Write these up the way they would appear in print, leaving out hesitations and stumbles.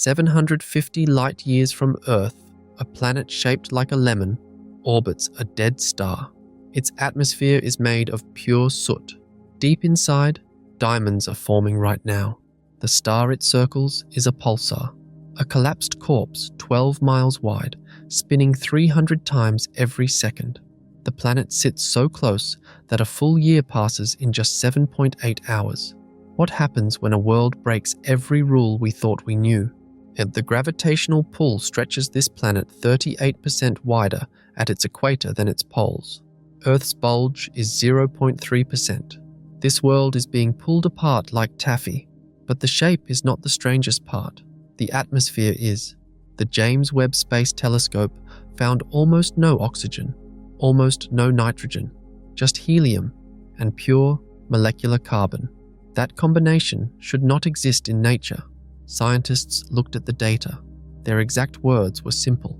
750 light-years from Earth, a planet shaped like a lemon orbits a dead star. Its atmosphere is made of pure soot. Deep inside, diamonds are forming right now. The star it circles is a pulsar, a collapsed corpse 12 miles wide, spinning 300 times every second. The planet sits so close that a full year passes in just 7.8 hours. What happens when a world breaks every rule we thought we knew? And the gravitational pull stretches this planet 38% wider at its equator than its poles. Earth's bulge is 0.3%. This world is being pulled apart like taffy, but the shape is not the strangest part. The atmosphere is. The James Webb Space Telescope found almost no oxygen, almost no nitrogen, just helium and pure molecular carbon. That combination should not exist in nature. Scientists looked at the data. Their exact words were simple.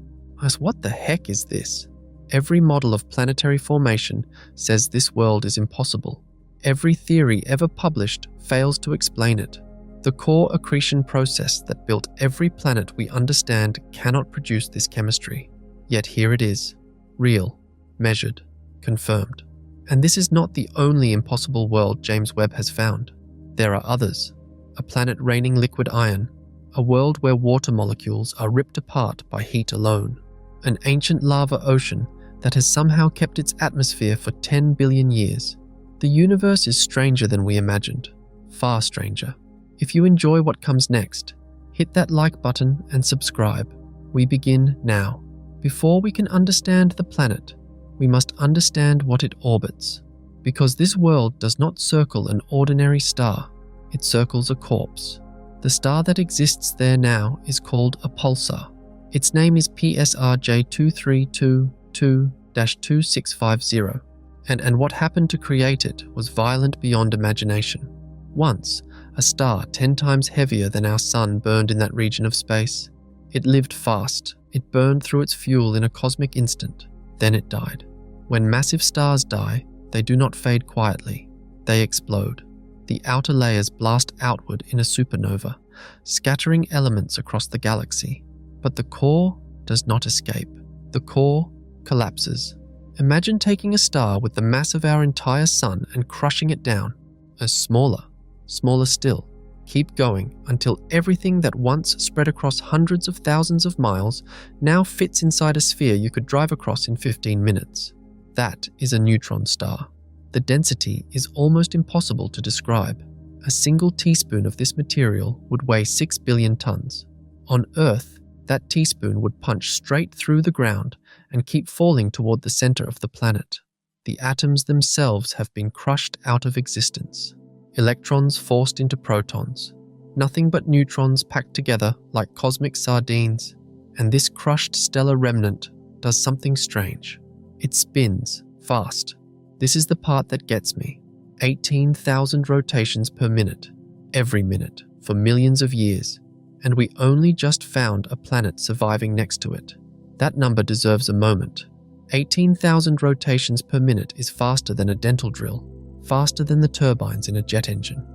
What the heck is this? Every model of planetary formation says this world is impossible. Every theory ever published fails to explain it. The core accretion process that built every planet we understand cannot produce this chemistry. Yet here it is, real, measured, confirmed. And this is not the only impossible world James Webb has found. There are others. A planet raining liquid iron, a world where water molecules are ripped apart by heat alone, an ancient lava ocean that has somehow kept its atmosphere for 10 billion years. The universe is stranger than we imagined, far stranger. If you enjoy what comes next, hit that like button and subscribe. We begin now. Before we can understand the planet, we must understand what it orbits. Because this world does not circle an ordinary star, it circles a corpse. The star that exists there now is called a pulsar. Its name is PSRJ 2322-2650. And what happened to create it was violent beyond imagination. Once, a star 10 times heavier than our sun burned in that region of space. It lived fast. It burned through its fuel in a cosmic instant. Then it died. When massive stars die, they do not fade quietly. They explode. The outer layers blast outward in a supernova, scattering elements across the galaxy. But the core does not escape. The core collapses. Imagine taking a star with the mass of our entire sun and crushing it down. Smaller still. Keep going until everything that once spread across hundreds of thousands of miles now fits inside a sphere you could drive across in 15 minutes. That is a neutron star. The density is almost impossible to describe. A single teaspoon of this material would weigh 6 billion tons. On Earth, that teaspoon would punch straight through the ground and keep falling toward the center of the planet. The atoms themselves have been crushed out of existence. Electrons forced into protons. Nothing but neutrons packed together like cosmic sardines. And this crushed stellar remnant does something strange. It spins fast. This is the part that gets me. 18,000 rotations per minute, every minute, for millions of years. And we only just found a planet surviving next to it. That number deserves a moment. 18,000 rotations per minute is faster than a dental drill, faster than the turbines in a jet engine,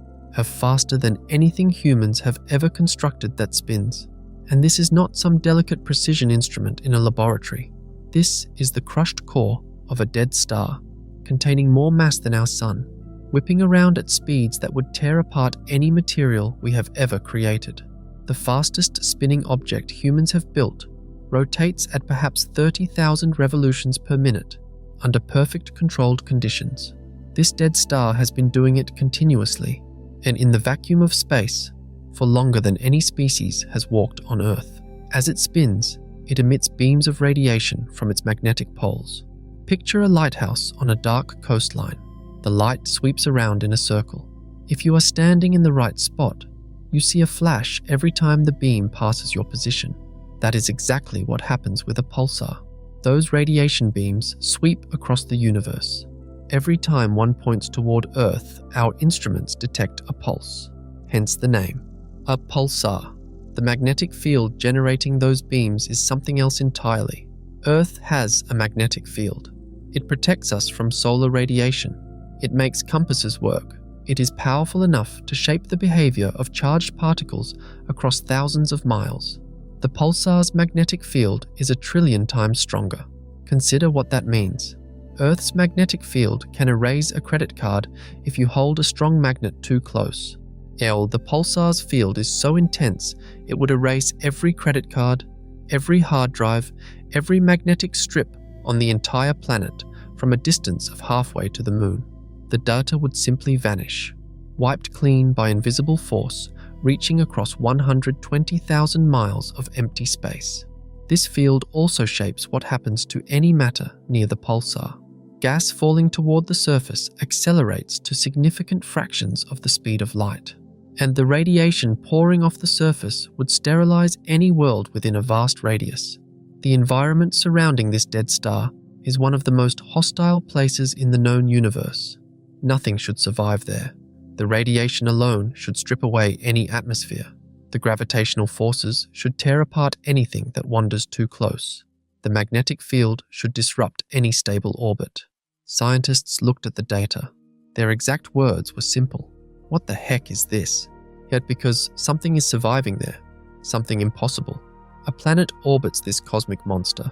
faster than anything humans have ever constructed that spins. And this is not some delicate precision instrument in a laboratory. This is the crushed core of a dead star, containing more mass than our sun, whipping around at speeds that would tear apart any material we have ever created. The fastest spinning object humans have built rotates at perhaps 30,000 revolutions per minute under perfect controlled conditions. This dead star has been doing it continuously and in the vacuum of space for longer than any species has walked on Earth. As it spins, it emits beams of radiation from its magnetic poles. Picture a lighthouse on a dark coastline. The light sweeps around in a circle. If you are standing in the right spot, you see a flash every time the beam passes your position. That is exactly what happens with a pulsar. Those radiation beams sweep across the universe. Every time one points toward Earth, our instruments detect a pulse, hence the name. A pulsar. The magnetic field generating those beams is something else entirely. Earth has a magnetic field. It protects us from solar radiation. It makes compasses work. It is powerful enough to shape the behavior of charged particles across thousands of miles. The pulsar's magnetic field is 1 trillion times stronger. Consider what that means. Earth's magnetic field can erase a credit card if you hold a strong magnet too close. The pulsar's field is so intense it would erase every credit card, every hard drive, every magnetic strip on the entire planet from a distance of halfway to the moon. The data would simply vanish, wiped clean by invisible force reaching across 120,000 miles of empty space. This field also shapes what happens to any matter near the pulsar. Gas falling toward the surface accelerates to significant fractions of the speed of light, and the radiation pouring off the surface would sterilize any world within a vast radius. The environment surrounding this dead star is one of the most hostile places in the known universe. Nothing should survive there. The radiation alone should strip away any atmosphere. The gravitational forces should tear apart anything that wanders too close. The magnetic field should disrupt any stable orbit. Scientists looked at the data. Their exact words were simple. What the heck is this? Yet because something is surviving there, something impossible, a planet orbits this cosmic monster,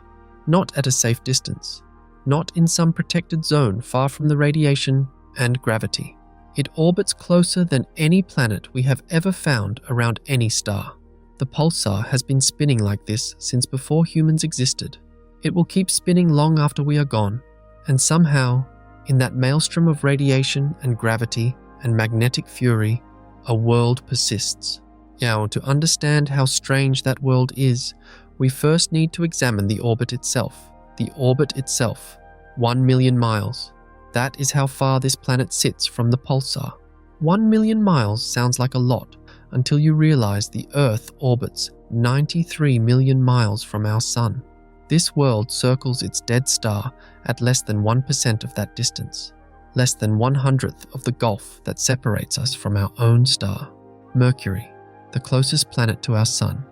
not at a safe distance, not in some protected zone far from the radiation and gravity. It orbits closer than any planet we have ever found around any star. The pulsar has been spinning like this since before humans existed. It will keep spinning long after we are gone, and somehow, in that maelstrom of radiation and gravity and magnetic fury, a world persists. Now, to understand how strange that world is, we first need to examine the orbit itself. The orbit itself, 1 million miles. That is how far this planet sits from the pulsar. 1 million miles sounds like a lot until you realize the Earth orbits 93 million miles from our Sun. This world circles its dead star at less than 1% of that distance, less than 1/100th of the gulf that separates us from our own star. Mercury, the closest planet to our Sun,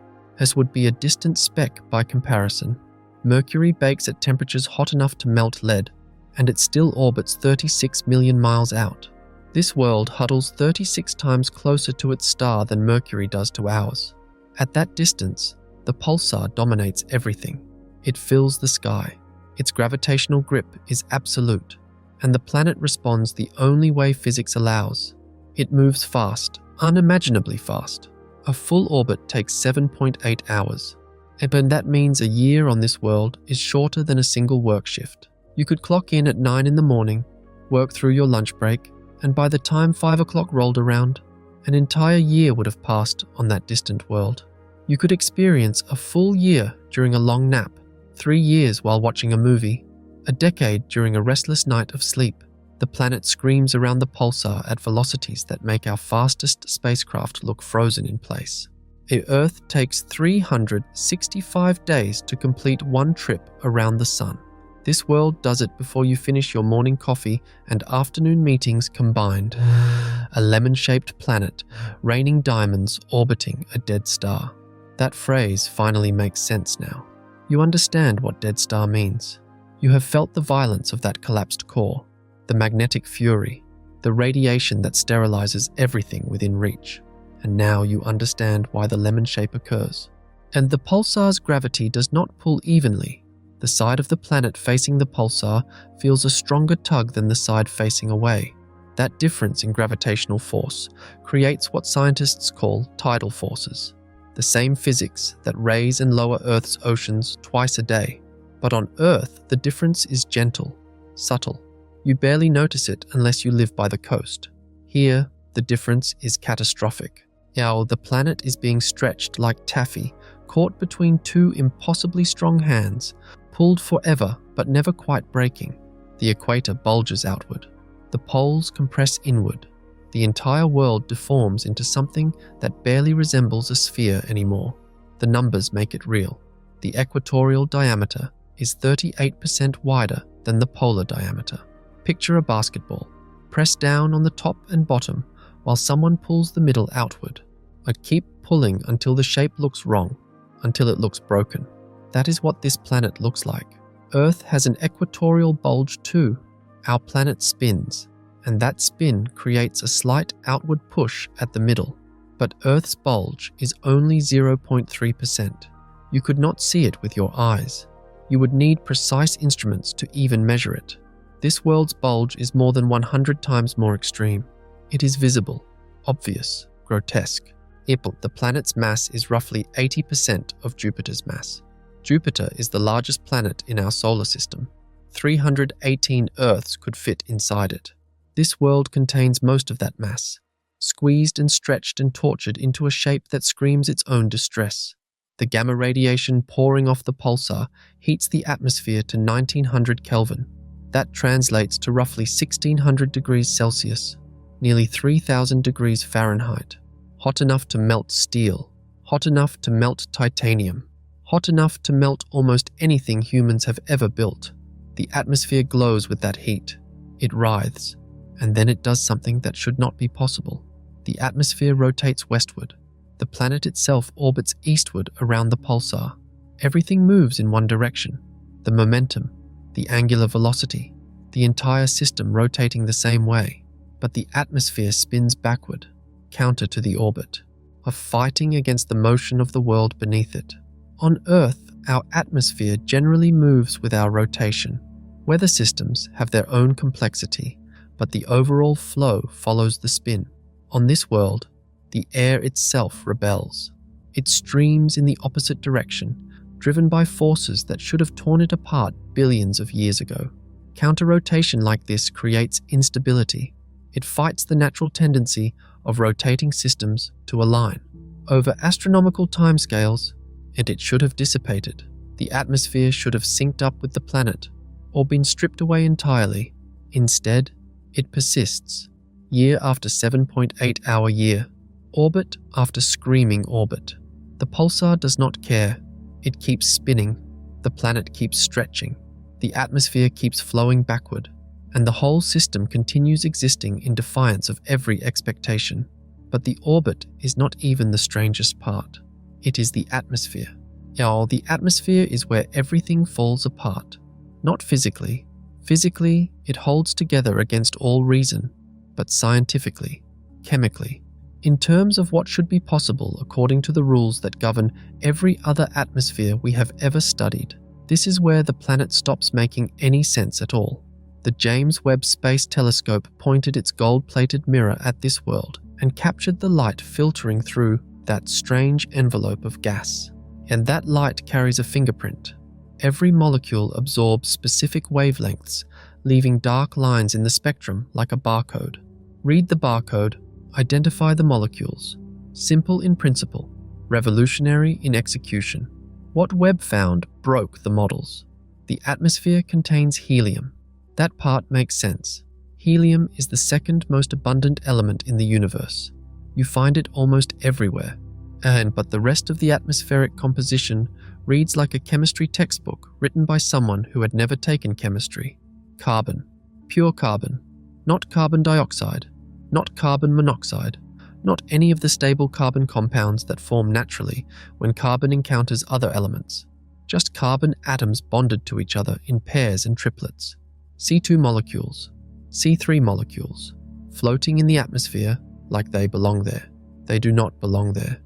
as would be a distant speck by comparison. Mercury bakes at temperatures hot enough to melt lead, and it still orbits 36 million miles out. This world huddles 36 times closer to its star than Mercury does to ours. At that distance, the pulsar dominates everything. It fills the sky. Its gravitational grip is absolute, and the planet responds the only way physics allows. It moves fast, unimaginably fast. A full orbit takes 7.8 hours, and that means a year on this world is shorter than a single work shift. You could clock in at 9 in the morning, work through your lunch break, and by the time 5 o'clock rolled around, an entire year would have passed on that distant world. You could experience a full year during a long nap, 3 years while watching a movie, a decade during a restless night of sleep. The planet screams around the pulsar at velocities that make our fastest spacecraft look frozen in place. The Earth takes 365 days to complete one trip around the Sun. This world does it before you finish your morning coffee and afternoon meetings combined. A lemon-shaped planet, raining diamonds orbiting a dead star. That phrase finally makes sense now. You understand what dead star means. You have felt the violence of that collapsed core, the magnetic fury, the radiation that sterilizes everything within reach. And now you understand why the lemon shape occurs. And the pulsar's gravity does not pull evenly. The side of the planet facing the pulsar feels a stronger tug than the side facing away. That difference in gravitational force creates what scientists call tidal forces, the same physics that raise and lower Earth's oceans twice a day. But on Earth, the difference is gentle, subtle. You barely notice it unless you live by the coast. Here, the difference is catastrophic. Now, the planet is being stretched like taffy, caught between two impossibly strong hands, pulled forever but never quite breaking. The equator bulges outward. The poles compress inward. The entire world deforms into something that barely resembles a sphere anymore. The numbers make it real. The equatorial diameter is 38% wider than the polar diameter. Picture a basketball. Press down on the top and bottom while someone pulls the middle outward. But keep pulling until the shape looks wrong, until it looks broken. That is what this planet looks like. Earth has an equatorial bulge too. Our planet spins. and that spin creates a slight outward push at the middle. But Earth's bulge is only 0.3%. You could not see it with your eyes. You would need precise instruments to even measure it. This world's bulge is more than 100 times more extreme. It is visible, obvious, grotesque. The planet's mass is roughly 80% of Jupiter's mass. Jupiter is the largest planet in our solar system. 318 Earths could fit inside it. This world contains most of that mass, squeezed and stretched and tortured into a shape that screams its own distress. The gamma radiation pouring off the pulsar heats the atmosphere to 1900 Kelvin. That translates to roughly 1600 degrees Celsius, nearly 3000 degrees Fahrenheit. Hot enough to melt steel, hot enough to melt titanium, hot enough to melt almost anything humans have ever built. The atmosphere glows with that heat. It writhes, and then it does something that should not be possible. The atmosphere rotates westward. The planet itself orbits eastward around the pulsar. Everything moves in one direction. The momentum, the angular velocity, the entire system rotating the same way. But the atmosphere spins backward, counter to the orbit, fighting against the motion of the world beneath it. On Earth, our atmosphere generally moves with our rotation. Weather systems have their own complexity, but the overall flow follows the spin. On this world, the air itself rebels. It streams in the opposite direction, driven by forces that should have torn it apart billions of years ago. Counter-rotation like this creates instability. It fights the natural tendency of rotating systems to align. Over astronomical timescales, and it should have dissipated. The atmosphere should have synced up with the planet, or been stripped away entirely. Instead, it persists, year after 7.8-hour year, orbit after screaming orbit. The pulsar does not care. It keeps spinning. The planet keeps stretching. The atmosphere keeps flowing backward, and the whole system continues existing in defiance of every expectation. But the orbit is not even the strangest part. It is the atmosphere. The atmosphere is where everything falls apart. Not physically. Physically, it holds together against all reason, but scientifically, chemically, in terms of what should be possible according to the rules that govern every other atmosphere we have ever studied. This is where the planet stops making any sense at all. The James Webb Space Telescope pointed its gold-plated mirror at this world and captured the light filtering through that strange envelope of gas. And that light carries a fingerprint. Every molecule absorbs specific wavelengths, leaving dark lines in the spectrum like a barcode. Read the barcode, identify the molecules. Simple in principle, revolutionary in execution. What Webb found broke the models. The atmosphere contains helium. That part makes sense. Helium is the second most abundant element in the universe. You find it almost everywhere. But the rest of the atmospheric composition reads like a chemistry textbook written by someone who had never taken chemistry. Carbon. Pure carbon. Not carbon dioxide. Not carbon monoxide. Not any of the stable carbon compounds that form naturally when carbon encounters other elements. Just carbon atoms bonded to each other in pairs and triplets. C2 molecules. C3 molecules. Floating in the atmosphere like they belong there. They do not belong there.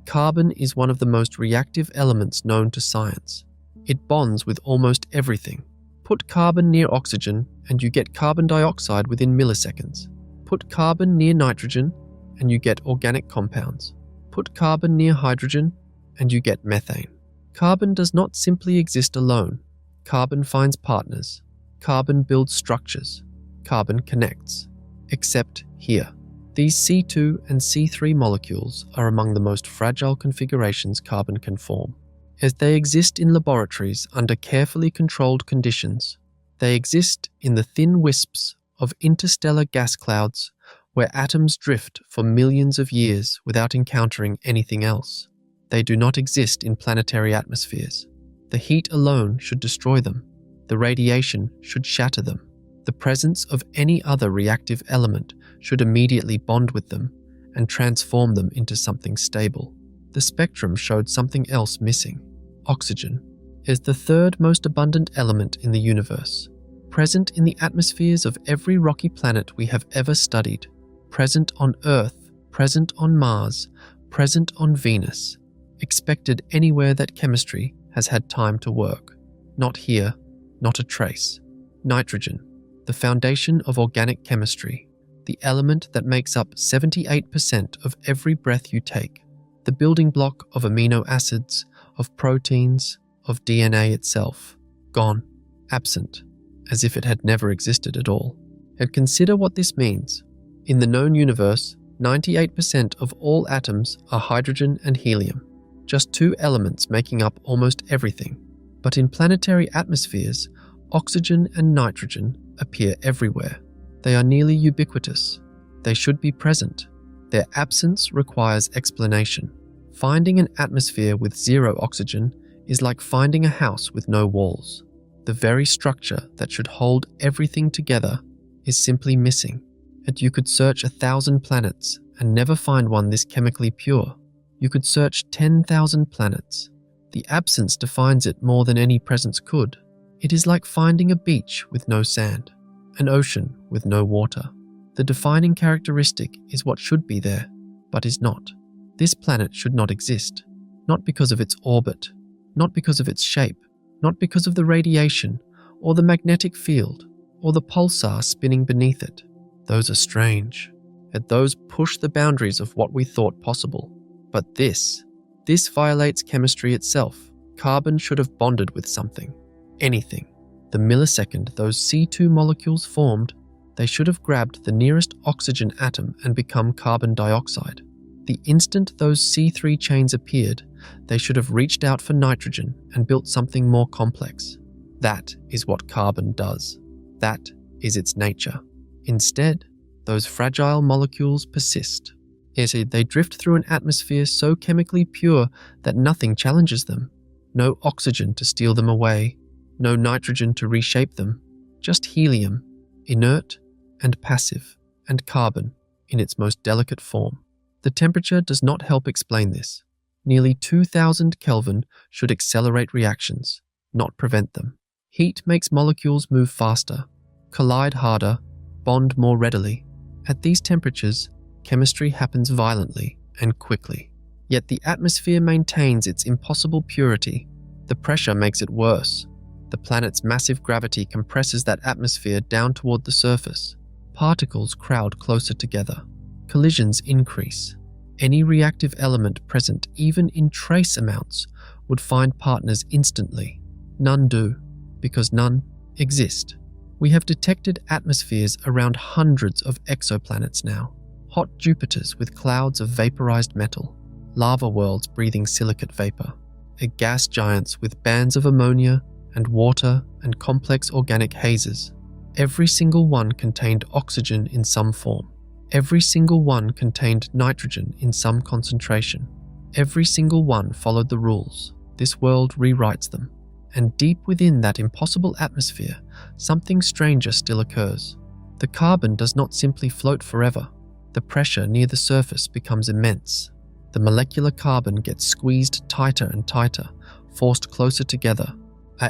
Carbon is one of the most reactive elements known to science. It bonds with almost everything. Put carbon near oxygen and you get carbon dioxide within milliseconds. Put carbon near nitrogen and you get organic compounds. Put carbon near hydrogen and you get methane. Carbon does not simply exist alone. Carbon finds partners. Carbon builds structures. Carbon connects. Except here. These C2 and C3 molecules are among the most fragile configurations carbon can form. As they exist in laboratories under carefully controlled conditions, they exist in the thin wisps of interstellar gas clouds where atoms drift for millions of years without encountering anything else. They do not exist in planetary atmospheres. The heat alone should destroy them. The radiation should shatter them. The presence of any other reactive element should immediately bond with them and transform them into something stable. The spectrum showed something else missing. Oxygen is the third most abundant element in the universe. present in the atmospheres of every rocky planet we have ever studied, present on Earth, present on Mars, present on Venus, expected anywhere that chemistry has had time to work. Not here, not a trace. Nitrogen, the foundation of organic chemistry, the element that makes up 78% of every breath you take, the building block of amino acids, of proteins, of DNA itself, gone, absent, as if it had never existed at all. And consider what this means. In the known universe, 98% of all atoms are hydrogen and helium, just two elements making up almost everything. But in planetary atmospheres, oxygen and nitrogen appear everywhere. They are nearly ubiquitous. They should be present. Their absence requires explanation. Finding an atmosphere with zero oxygen is like finding a house with no walls. The very structure that should hold everything together is simply missing. And you could search 1,000 planets and never find one this chemically pure. You could search 10,000 planets. The absence defines it more than any presence could. It is like finding a beach with no sand, an ocean with no water. The defining characteristic is what should be there, but is not. This planet should not exist, not because of its orbit, not because of its shape, not because of the radiation, or the magnetic field, or the pulsar spinning beneath it. Those are strange, and those push the boundaries of what we thought possible. But this violates chemistry itself. Carbon should have bonded with something, anything. The millisecond those C2 molecules formed, they should have grabbed the nearest oxygen atom and become carbon dioxide. The instant those C3 chains appeared, they should have reached out for nitrogen and built something more complex. That is what carbon does. That is its nature. Instead, those fragile molecules persist. Yet they drift through an atmosphere so chemically pure that nothing challenges them. No oxygen to steal them away, no nitrogen to reshape them, just helium, inert and passive, and carbon in its most delicate form. The temperature does not help explain this. Nearly 2,000 Kelvin should accelerate reactions, not prevent them. Heat makes molecules move faster, collide harder, bond more readily. At these temperatures, chemistry happens violently and quickly. Yet the atmosphere maintains its impossible purity. The pressure makes it worse. The planet's massive gravity compresses that atmosphere down toward the surface. Particles crowd closer together. Collisions increase. Any reactive element present even in trace amounts would find partners instantly. None do, because none exist. We have detected atmospheres around hundreds of exoplanets now. Hot Jupiters with clouds of vaporized metal, lava worlds breathing silicate vapor, gas giants with bands of ammonia and water and complex organic hazes. Every single one contained oxygen in some form. Every single one contained nitrogen in some concentration. Every single one followed the rules. This world rewrites them. And deep within that impossible atmosphere, something stranger still occurs. The carbon does not simply float forever. The pressure near the surface becomes immense. The molecular carbon gets squeezed tighter and tighter, forced closer together.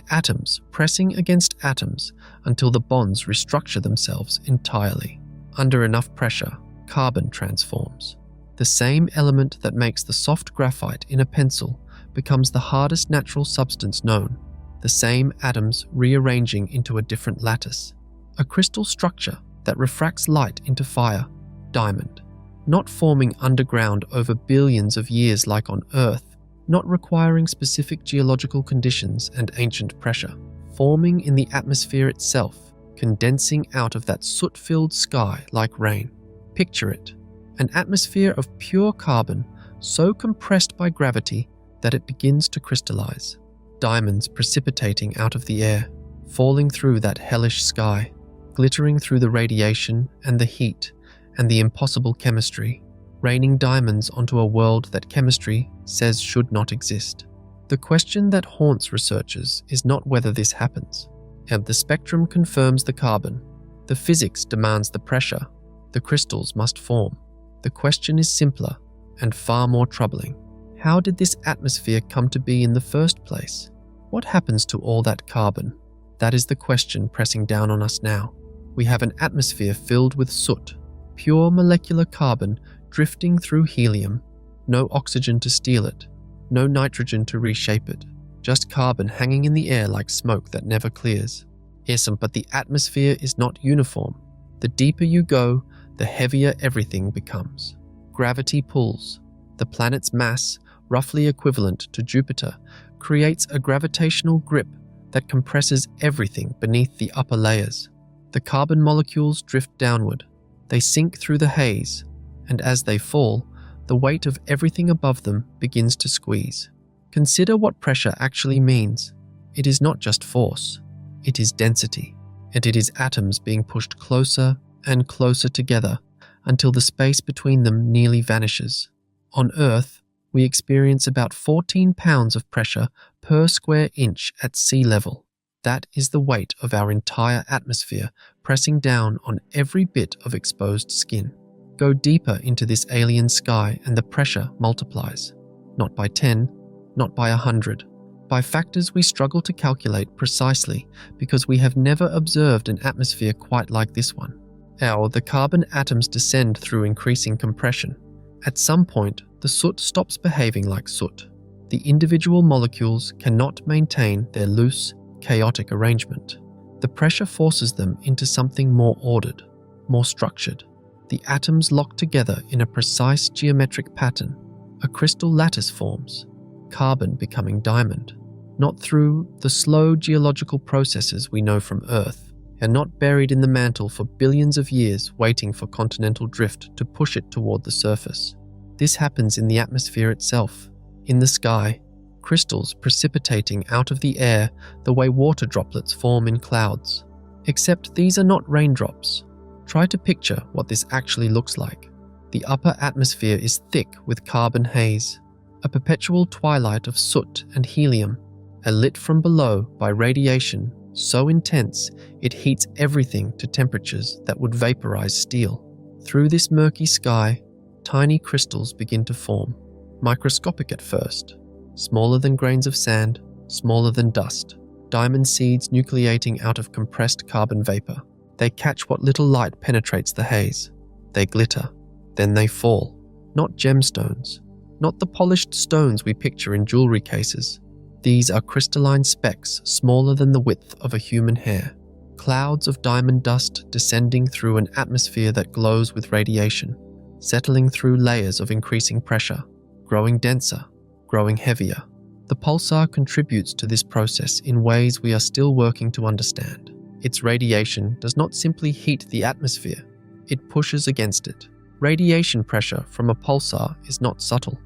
Atoms pressing against atoms until the bonds restructure themselves entirely. Under enough pressure, carbon transforms. The same element that makes the soft graphite in a pencil becomes the hardest natural substance known. The same atoms rearranging into a different lattice. A crystal structure that refracts light into fire, diamond. Not forming underground over billions of years like on Earth, not requiring specific geological conditions and ancient pressure. Forming in the atmosphere itself, condensing out of that soot-filled sky like rain. Picture it, an atmosphere of pure carbon so compressed by gravity that it begins to crystallize. Diamonds precipitating out of the air, falling through that hellish sky, glittering through the radiation and the heat and the impossible chemistry, raining diamonds onto a world that chemistry says should not exist. The question that haunts researchers is not whether this happens. And the spectrum confirms the carbon. The physics demands the pressure. The crystals must form. The question is simpler and far more troubling. How did this atmosphere come to be in the first place? What happens to all that carbon? That is the question pressing down on us now. We have an atmosphere filled with soot, pure molecular carbon drifting through helium, no oxygen to steal it, no nitrogen to reshape it, just carbon hanging in the air like smoke that never clears. Yes, but the atmosphere is not uniform. The deeper you go, the heavier everything becomes. Gravity pulls. The planet's mass, roughly equivalent to Jupiter, creates a gravitational grip that compresses everything beneath the upper layers. The carbon molecules drift downward. They sink through the haze, and as they fall, the weight of everything above them begins to squeeze. Consider what pressure actually means. It is not just force. It is density, and it is atoms being pushed closer and closer together until the space between them nearly vanishes. On Earth, we experience about 14 pounds of pressure per square inch at sea level. That is the weight of our entire atmosphere pressing down on every bit of exposed skin. Go deeper into this alien sky and the pressure multiplies. Not by 10, not by 100, by factors we struggle to calculate precisely because we have never observed an atmosphere quite like this one. The carbon atoms descend through increasing compression. At some point, the soot stops behaving like soot. The individual molecules cannot maintain their loose, chaotic arrangement. The pressure forces them into something more ordered, more structured. The atoms lock together in a precise geometric pattern. A crystal lattice forms, carbon becoming diamond, not through the slow geological processes we know from Earth, and not buried in the mantle for billions of years waiting for continental drift to push it toward the surface. This happens in the atmosphere itself, in the sky, crystals precipitating out of the air the way water droplets form in clouds. Except these are not raindrops. Try to picture what this actually looks like. The upper atmosphere is thick with carbon haze, a perpetual twilight of soot and helium, lit from below by radiation so intense it heats everything to temperatures that would vaporize steel. Through this murky sky, tiny crystals begin to form, microscopic at first, smaller than grains of sand, smaller than dust, diamond seeds nucleating out of compressed carbon vapor. They catch what little light penetrates the haze. They glitter. Then they fall. Not gemstones. Not the polished stones we picture in jewelry cases. These are crystalline specks smaller than the width of a human hair. Clouds of diamond dust descending through an atmosphere that glows with radiation, settling through layers of increasing pressure, growing denser, growing heavier. The pulsar contributes to this process in ways we are still working to understand. Its radiation does not simply heat the atmosphere, it pushes against it. Radiation pressure from a pulsar is not subtle.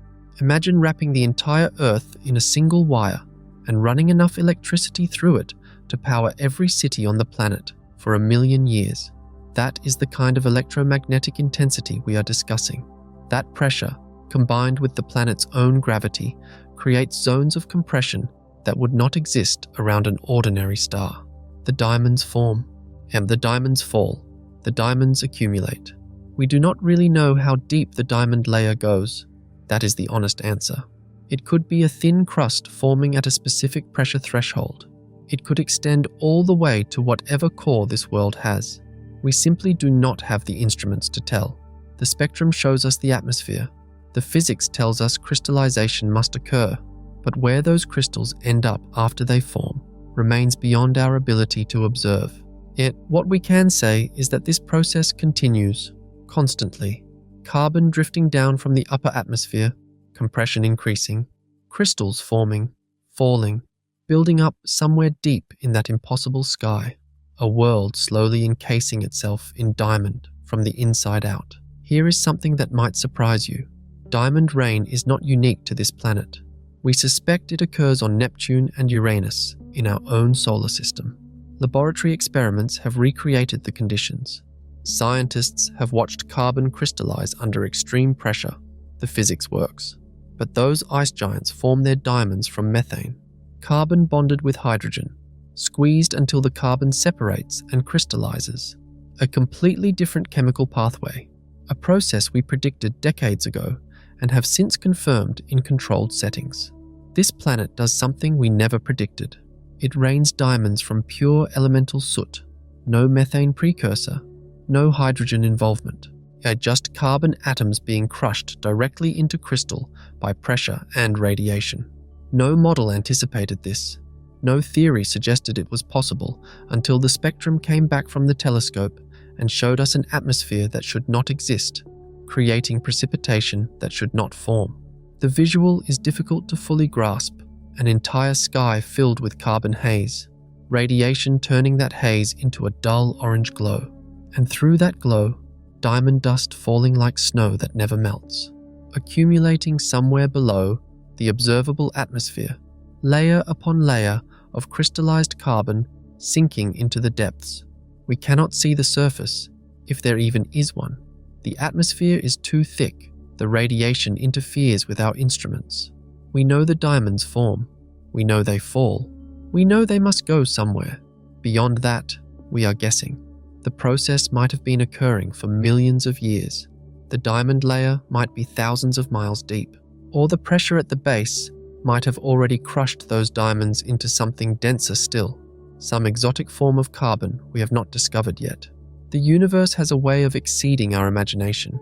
Imagine wrapping the entire Earth in a single wire and running enough electricity through it to power every city on the planet for 1 million years. That is the kind of electromagnetic intensity we are discussing. That pressure, combined with the planet's own gravity, creates zones of compression that would not exist around an ordinary star. The diamonds form, and the diamonds fall. The diamonds accumulate. We do not really know how deep the diamond layer goes. That is the honest answer. It could be a thin crust forming at a specific pressure threshold. It could extend all the way to whatever core this world has. We simply do not have the instruments to tell. The spectrum shows us the atmosphere. The physics tells us crystallization must occur, but where those crystals end up after they form remains beyond our ability to observe. Yet, what we can say is that this process continues, constantly. Carbon drifting down from the upper atmosphere, compression increasing, crystals forming, falling, building up somewhere deep in that impossible sky, a world slowly encasing itself in diamond from the inside out. Here is something that might surprise you. Diamond rain is not unique to this planet. We suspect it occurs on Neptune and Uranus in our own solar system. Laboratory experiments have recreated the conditions. Scientists have watched carbon crystallize under extreme pressure. The physics works. But those ice giants form their diamonds from methane, carbon bonded with hydrogen, squeezed until the carbon separates and crystallizes. A completely different chemical pathway, a process we predicted decades ago and have since confirmed in controlled settings. This planet does something we never predicted. It rains diamonds from pure elemental soot, no methane precursor, no hydrogen involvement, just carbon atoms being crushed directly into crystal by pressure and radiation. No model anticipated this. No theory suggested it was possible until the spectrum came back from the telescope and showed us an atmosphere that should not exist, creating precipitation that should not form. The visual is difficult to fully grasp, an entire sky filled with carbon haze, radiation turning that haze into a dull orange glow, and through that glow, diamond dust falling like snow that never melts, accumulating somewhere below the observable atmosphere, layer upon layer of crystallized carbon sinking into the depths. We cannot see the surface, if there even is one. The atmosphere is too thick, the radiation interferes with our instruments. We know the diamonds form, we know they fall, we know they must go somewhere. Beyond that, we are guessing. The process might have been occurring for millions of years. The diamond layer might be thousands of miles deep, or the pressure at the base might have already crushed those diamonds into something denser still, some exotic form of carbon we have not discovered yet. The universe has a way of exceeding our imagination.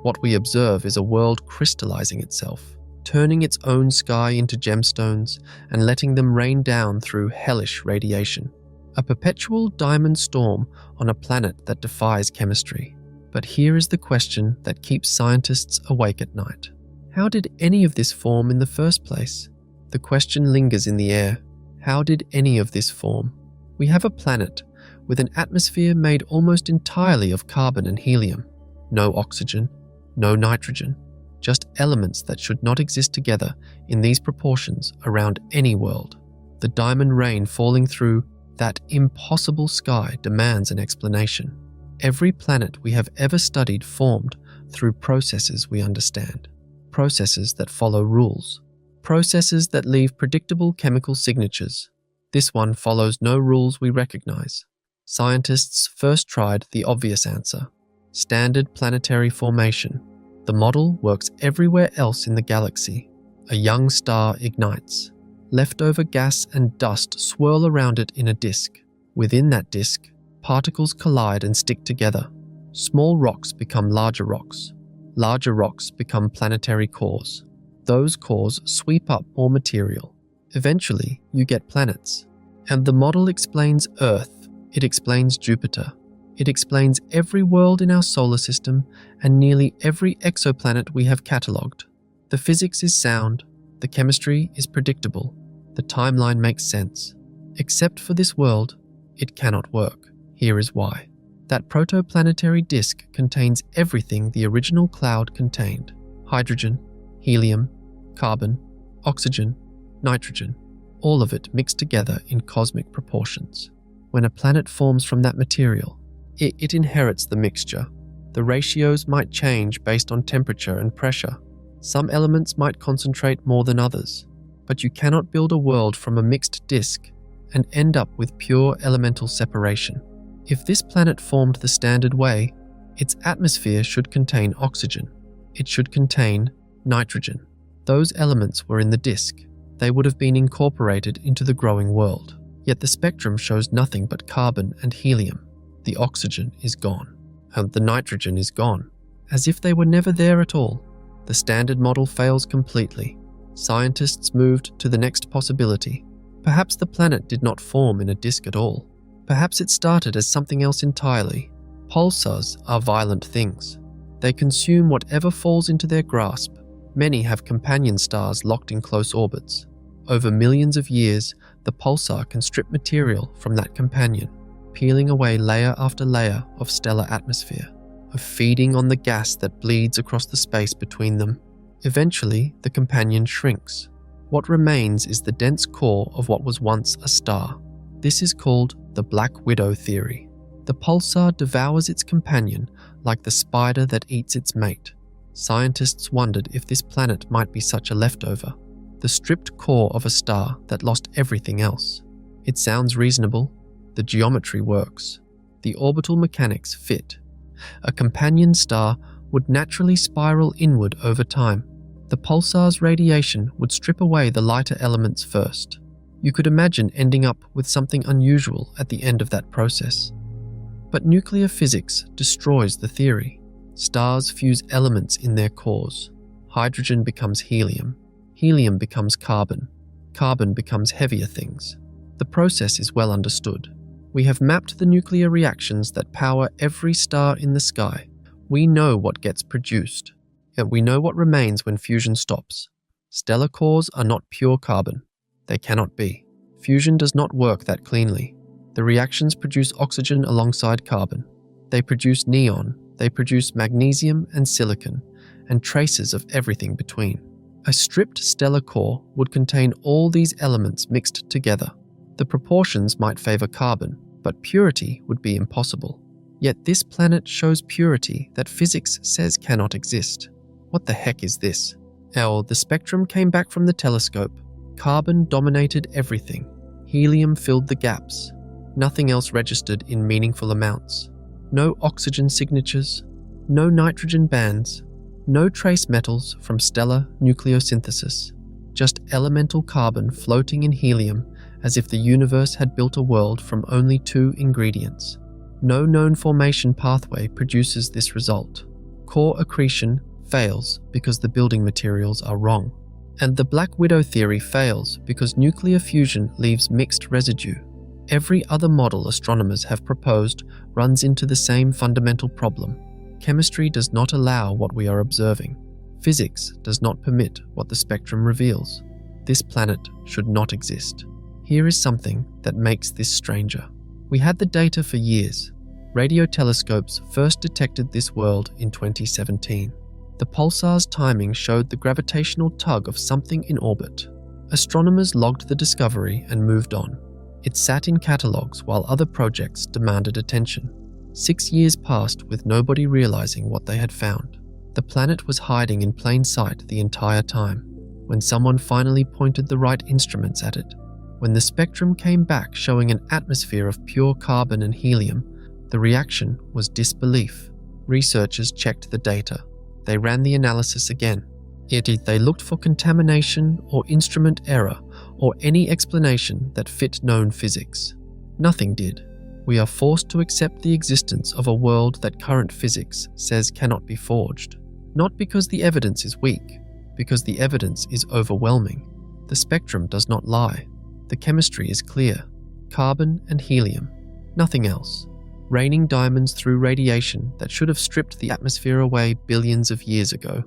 What we observe is a world crystallizing itself, turning its own sky into gemstones and letting them rain down through hellish radiation. A perpetual diamond storm on a planet that defies chemistry. But here is the question that keeps scientists awake at night. How did any of this form in the first place? The question lingers in the air. How did any of this form? We have a planet with an atmosphere made almost entirely of carbon and helium. No oxygen, no nitrogen, just elements that should not exist together in these proportions around any world. The diamond rain falling through that impossible sky demands an explanation. Every planet we have ever studied formed through processes we understand, processes that follow rules, processes that leave predictable chemical signatures. This one follows no rules we recognize. Scientists first tried the obvious answer, standard planetary formation. The model works everywhere else in the galaxy. A young star ignites. Leftover gas and dust swirl around it in a disk. Within that disk, particles collide and stick together. Small rocks become larger rocks. Larger rocks become planetary cores. Those cores sweep up more material. Eventually, you get planets. And the model explains Earth. It explains Jupiter. It explains every world in our solar system and nearly every exoplanet we have catalogued. The physics is sound. The chemistry is predictable. The timeline makes sense. Except for this world, it cannot work. Here is why. That protoplanetary disk contains everything the original cloud contained. Hydrogen, helium, carbon, oxygen, nitrogen, all of it mixed together in cosmic proportions. When a planet forms from that material, it inherits the mixture. The ratios might change based on temperature and pressure. Some elements might concentrate more than others, but you cannot build a world from a mixed disk and end up with pure elemental separation. If this planet formed the standard way, its atmosphere should contain oxygen. It should contain nitrogen. Those elements were in the disk. They would have been incorporated into the growing world. Yet the spectrum shows nothing but carbon and helium. The oxygen is gone, and the nitrogen is gone, as if they were never there at all. The standard model fails completely. Scientists moved to the next possibility. Perhaps the planet did not form in a disk at all. Perhaps it started as something else entirely. Pulsars are violent things. They consume whatever falls into their grasp. Many have companion stars locked in close orbits. Over millions of years, the pulsar can strip material from that companion, peeling away layer after layer of stellar atmosphere, of feeding on the gas that bleeds across the space between them. Eventually, the companion shrinks. What remains is the dense core of what was once a star. This is called the Black Widow theory. The pulsar devours its companion like the spider that eats its mate. Scientists wondered if this planet might be such a leftover, the stripped core of a star that lost everything else. It sounds reasonable. The geometry works. The orbital mechanics fit. A companion star would naturally spiral inward over time. The pulsar's radiation would strip away the lighter elements first. You could imagine ending up with something unusual at the end of that process. But nuclear physics destroys the theory. Stars fuse elements in their cores. Hydrogen becomes helium. Helium becomes carbon. Carbon becomes heavier things. The process is well understood. We have mapped the nuclear reactions that power every star in the sky. We know what gets produced, and we know what remains when fusion stops. Stellar cores are not pure carbon. They cannot be. Fusion does not work that cleanly. The reactions produce oxygen alongside carbon. They produce neon, they produce magnesium and silicon, and traces of everything between. A stripped stellar core would contain all these elements mixed together. The proportions might favor carbon, but purity would be impossible. Yet this planet shows purity that physics says cannot exist. What the heck is this? The spectrum came back from the telescope. Carbon dominated everything. Helium filled the gaps. Nothing else registered in meaningful amounts. No oxygen signatures, no nitrogen bands, no trace metals from stellar nucleosynthesis. Just elemental carbon floating in helium as if the universe had built a world from only 2 ingredients. No known formation pathway produces this result. Core accretion fails because the building materials are wrong. And the Black Widow theory fails because nuclear fusion leaves mixed residue. Every other model astronomers have proposed runs into the same fundamental problem. Chemistry does not allow what we are observing. Physics does not permit what the spectrum reveals. This planet should not exist. Here is something that makes this stranger. We had the data for years. Radio telescopes first detected this world in 2017. The pulsar's timing showed the gravitational tug of something in orbit. Astronomers logged the discovery and moved on. It sat in catalogs while other projects demanded attention. 6 years passed with nobody realizing what they had found. The planet was hiding in plain sight the entire time. When someone finally pointed the right instruments at it, when the spectrum came back showing an atmosphere of pure carbon and helium, the reaction was disbelief. Researchers checked the data. They ran the analysis again. Yet they looked for contamination or instrument error or any explanation that fit known physics. Nothing did. We are forced to accept the existence of a world that current physics says cannot be forged. Not because the evidence is weak, because the evidence is overwhelming. The spectrum does not lie. The chemistry is clear. Carbon and helium. Nothing else. Raining diamonds through radiation that should have stripped the atmosphere away billions of years ago.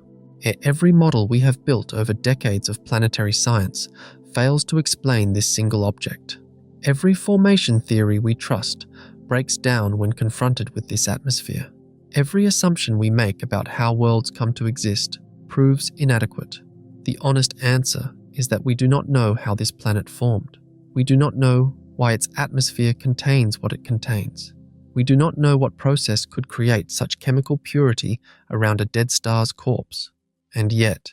Every model we have built over decades of planetary science fails to explain this single object. Every formation theory we trust breaks down when confronted with this atmosphere. Every assumption we make about how worlds come to exist proves inadequate. The honest answer is that we do not know how this planet formed. We do not know why its atmosphere contains what it contains. We do not know what process could create such chemical purity around a dead star's corpse. And yet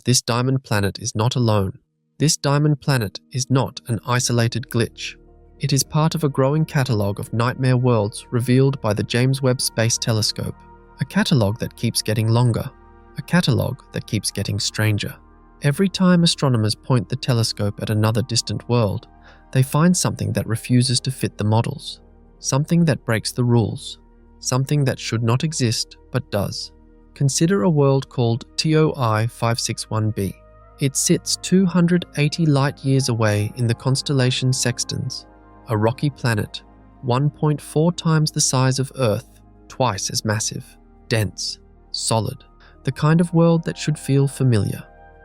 this diamond planet is not alone. This diamond planet is not an isolated glitch. It is part of a growing catalogue of nightmare worlds revealed by the James Webb Space Telescope. A catalogue that keeps getting longer. A catalogue that keeps getting stranger. Every time astronomers point the telescope at another distant world, they find something that refuses to fit the models. Something that breaks the rules. Something that should not exist, but does. Consider a world called TOI 561b. It sits 280 light-years away in the constellation Sextans, a rocky planet, 1.4 times the size of Earth, twice as massive, dense, solid, the kind of world that should feel familiar.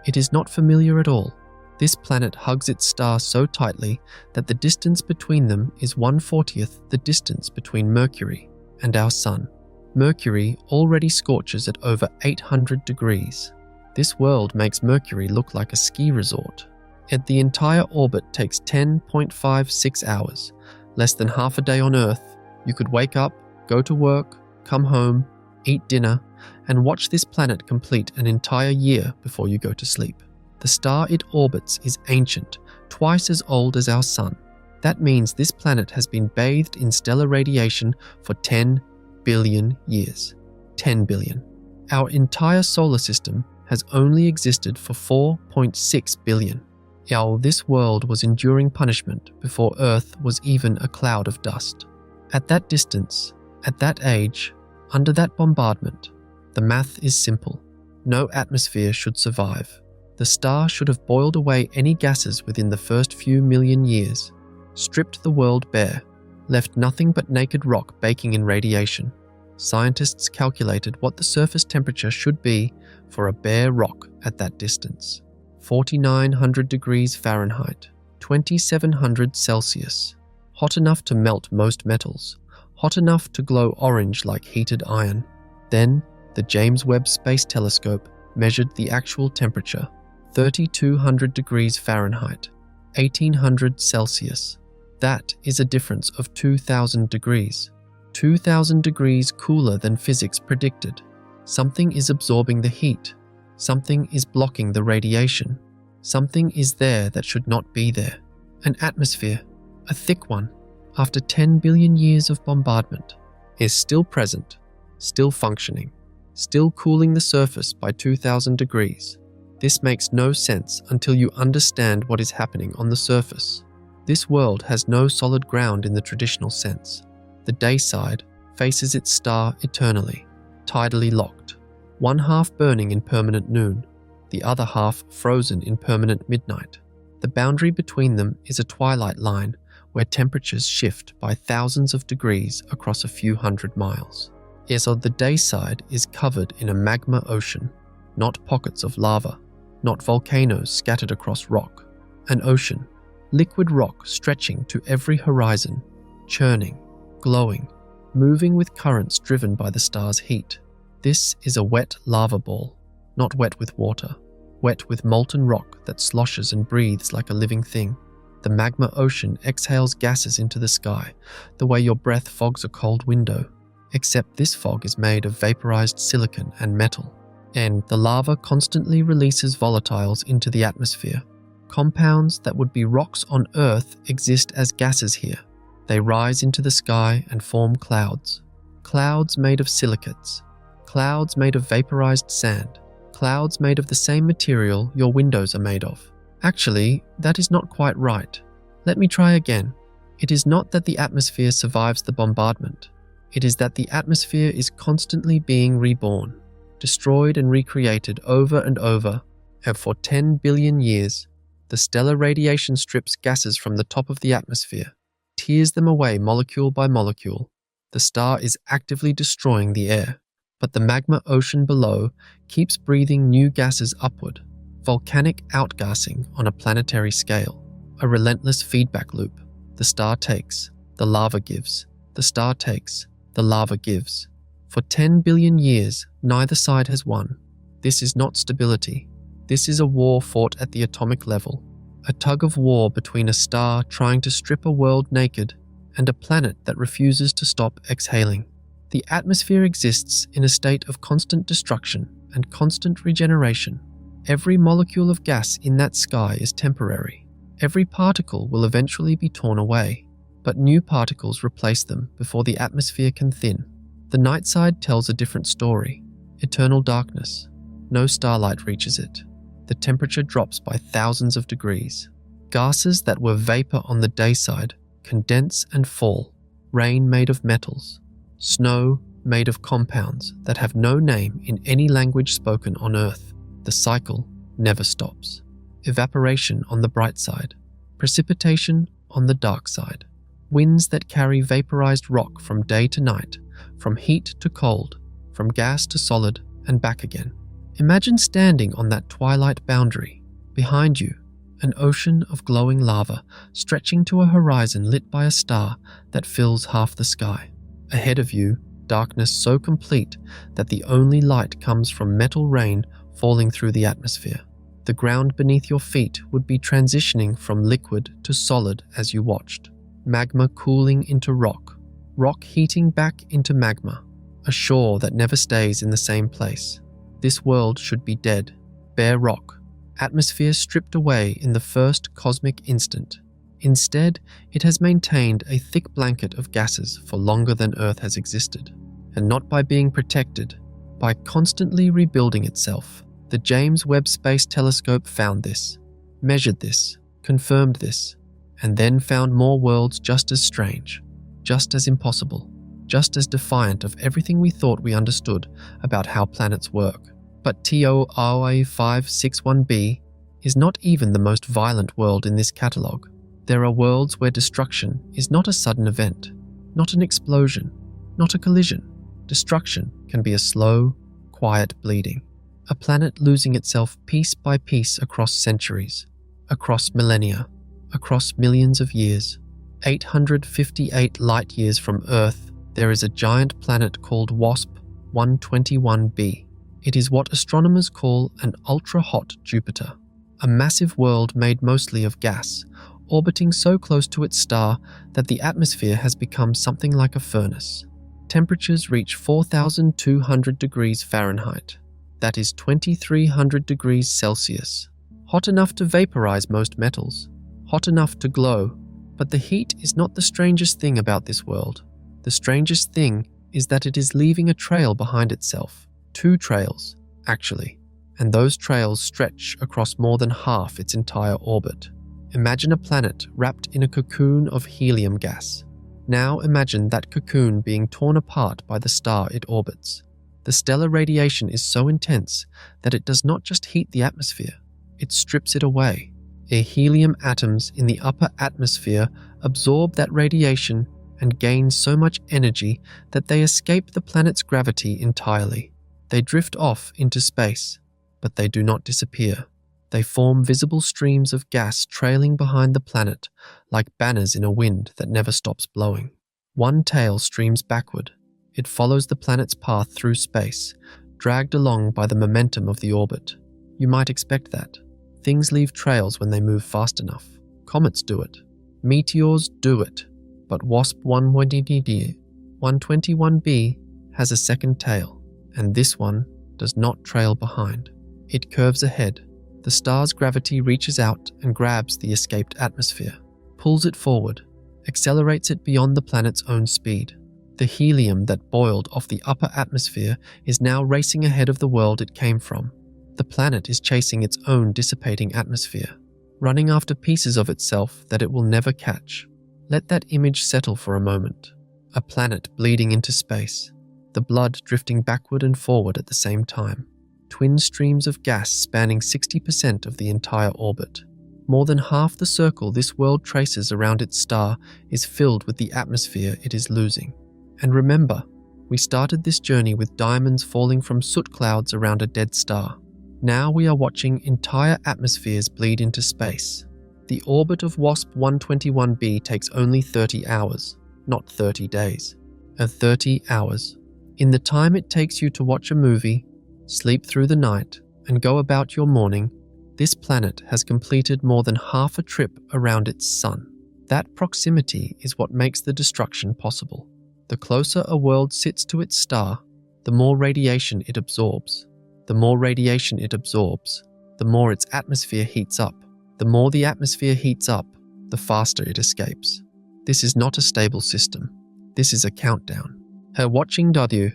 It is not familiar at all. This planet hugs its star so tightly that the distance between them is 1/40th the distance between Mercury and our Sun. Mercury already scorches at over 800 degrees. This world makes Mercury look like a ski resort. Yet the entire orbit takes 10.56 hours, less than half a day on Earth. You could wake up, go to work, come home, eat dinner, and watch this planet complete an entire year before you go to sleep. The star it orbits is ancient, twice as old as our Sun. That means this planet has been bathed in stellar radiation for 10 billion years. 10 billion. Our entire solar system has only existed for 4.6 billion. This world was enduring punishment before Earth was even a cloud of dust. At that distance, at that age, under that bombardment, the math is simple. No atmosphere should survive. The star should have boiled away any gases within the first few million years, stripped the world bare, left nothing but naked rock baking in radiation. Scientists calculated what the surface temperature should be for a bare rock at that distance. 4,900 degrees Fahrenheit, 2,700 Celsius. Hot enough to melt most metals, hot enough to glow orange like heated iron. Then, the James Webb Space Telescope measured the actual temperature, 3,200 degrees Fahrenheit, 1,800 Celsius. That is a difference of 2,000 degrees. 2,000 degrees cooler than physics predicted. Something is absorbing the heat. Something is blocking the radiation. Something is there that should not be there. An atmosphere, a thick one, after 10 billion years of bombardment, is still present, still functioning, still cooling the surface by 2,000 degrees. This makes no sense until you understand what is happening on the surface. This world has no solid ground in the traditional sense. The day side faces its star eternally, tidally locked, one half burning in permanent noon, the other half frozen in permanent midnight. The boundary between them is a twilight line where temperatures shift by thousands of degrees across a few hundred miles. The day side is covered in a magma ocean, not pockets of lava, not volcanoes scattered across rock. An ocean, liquid rock stretching to every horizon, churning, glowing, moving with currents driven by the star's heat. This is a wet lava ball, not wet with water, wet with molten rock that sloshes and breathes like a living thing. The magma ocean exhales gases into the sky, the way your breath fogs a cold window, except this fog is made of vaporized silicon and metal. And the lava constantly releases volatiles into the atmosphere. Compounds that would be rocks on Earth exist as gases here. They rise into the sky and form clouds. Clouds made of silicates. Clouds made of vaporized sand. Clouds made of the same material your windows are made of. Actually, that is not quite right. Let me try again. It is not that the atmosphere survives the bombardment. It is that the atmosphere is constantly being reborn, destroyed and recreated over and over, and for 10 billion years, the stellar radiation strips gases from the top of the atmosphere, tears them away molecule by molecule. The star is actively destroying the air, but the magma ocean below keeps breathing new gases upward, volcanic outgassing on a planetary scale, a relentless feedback loop. The star takes, the lava gives, the star takes, the lava gives. For 10 billion years, neither side has won. This is not stability. This is a war fought at the atomic level, a tug of war between a star trying to strip a world naked and a planet that refuses to stop exhaling. The atmosphere exists in a state of constant destruction and constant regeneration. Every molecule of gas in that sky is temporary. Every particle will eventually be torn away, but new particles replace them before the atmosphere can thin. The night side tells a different story. Eternal darkness. No starlight reaches it. The temperature drops by thousands of degrees. Gases that were vapor on the day side condense and fall. Rain made of metals. Snow made of compounds that have no name in any language spoken on Earth. The cycle never stops. Evaporation on the bright side. Precipitation on the dark side. Winds that carry vaporized rock from day to night, from heat to cold, from gas to solid, and back again. Imagine standing on that twilight boundary. Behind you, an ocean of glowing lava stretching to a horizon lit by a star that fills half the sky. Ahead of you, darkness so complete that the only light comes from metal rain falling through the atmosphere. The ground beneath your feet would be transitioning from liquid to solid as you watched. Magma cooling into rock, rock heating back into magma, a shore that never stays in the same place. This world should be dead, bare rock, atmosphere stripped away in the first cosmic instant. Instead, it has maintained a thick blanket of gases for longer than Earth has existed, and not by being protected, by constantly rebuilding itself. The James Webb Space Telescope found this. measured this, confirmed this, and then found more worlds just as strange, just as impossible, just as defiant of everything we thought we understood about how planets work. But TORA 561b is not even the most violent world in this catalogue. There are worlds where destruction is not a sudden event, not an explosion, not a collision. Destruction can be a slow, quiet bleeding. A planet losing itself piece by piece across centuries, across millennia, across millions of years. 858 light years from Earth, there is a giant planet called WASP 121b. It is what astronomers call an ultra-hot Jupiter, a massive world made mostly of gas, orbiting so close to its star that the atmosphere has become something like a furnace. Temperatures reach 4,200 degrees Fahrenheit. That is 2,300 degrees Celsius. Hot enough to vaporize most metals, hot enough to glow. But the heat is not the strangest thing about this world. The strangest thing is that it is leaving a trail behind itself. 2 trails, actually, and those trails stretch across more than half its entire orbit. Imagine a planet wrapped in a cocoon of helium gas. Now imagine that cocoon being torn apart by the star it orbits. The stellar radiation is so intense that it does not just heat the atmosphere, it strips it away. The helium atoms in the upper atmosphere absorb that radiation and gain so much energy that they escape the planet's gravity entirely. They drift off into space, but they do not disappear. They form visible streams of gas trailing behind the planet like banners in a wind that never stops blowing. One tail streams backward. It follows the planet's path through space, dragged along by the momentum of the orbit. You might expect that. Things leave trails when they move fast enough. Comets do it. Meteors do it. But WASP 121b has a second tail, and this one does not trail behind. It curves ahead. The star's gravity reaches out and grabs the escaped atmosphere, pulls it forward, accelerates it beyond the planet's own speed. The helium that boiled off the upper atmosphere is now racing ahead of the world it came from. The planet is chasing its own dissipating atmosphere, running after pieces of itself that it will never catch. Let that image settle for a moment. A planet bleeding into space, the blood drifting backward and forward at the same time. Twin streams of gas spanning 60% of the entire orbit. More than half the circle this world traces around its star is filled with the atmosphere it is losing. And remember, we started this journey with diamonds falling from soot clouds around a dead star. Now we are watching entire atmospheres bleed into space. The orbit of WASP 121b takes only 30 hours, not 30 days. 30 hours. In the time it takes you to watch a movie, sleep through the night, and go about your morning, this planet has completed more than half a trip around its sun. That proximity is what makes the destruction possible. The closer a world sits to its star, the more radiation it absorbs. The more radiation it absorbs, the more its atmosphere heats up. The more the atmosphere heats up, the faster it escapes. This is not a stable system. This is a countdown. Her watching W,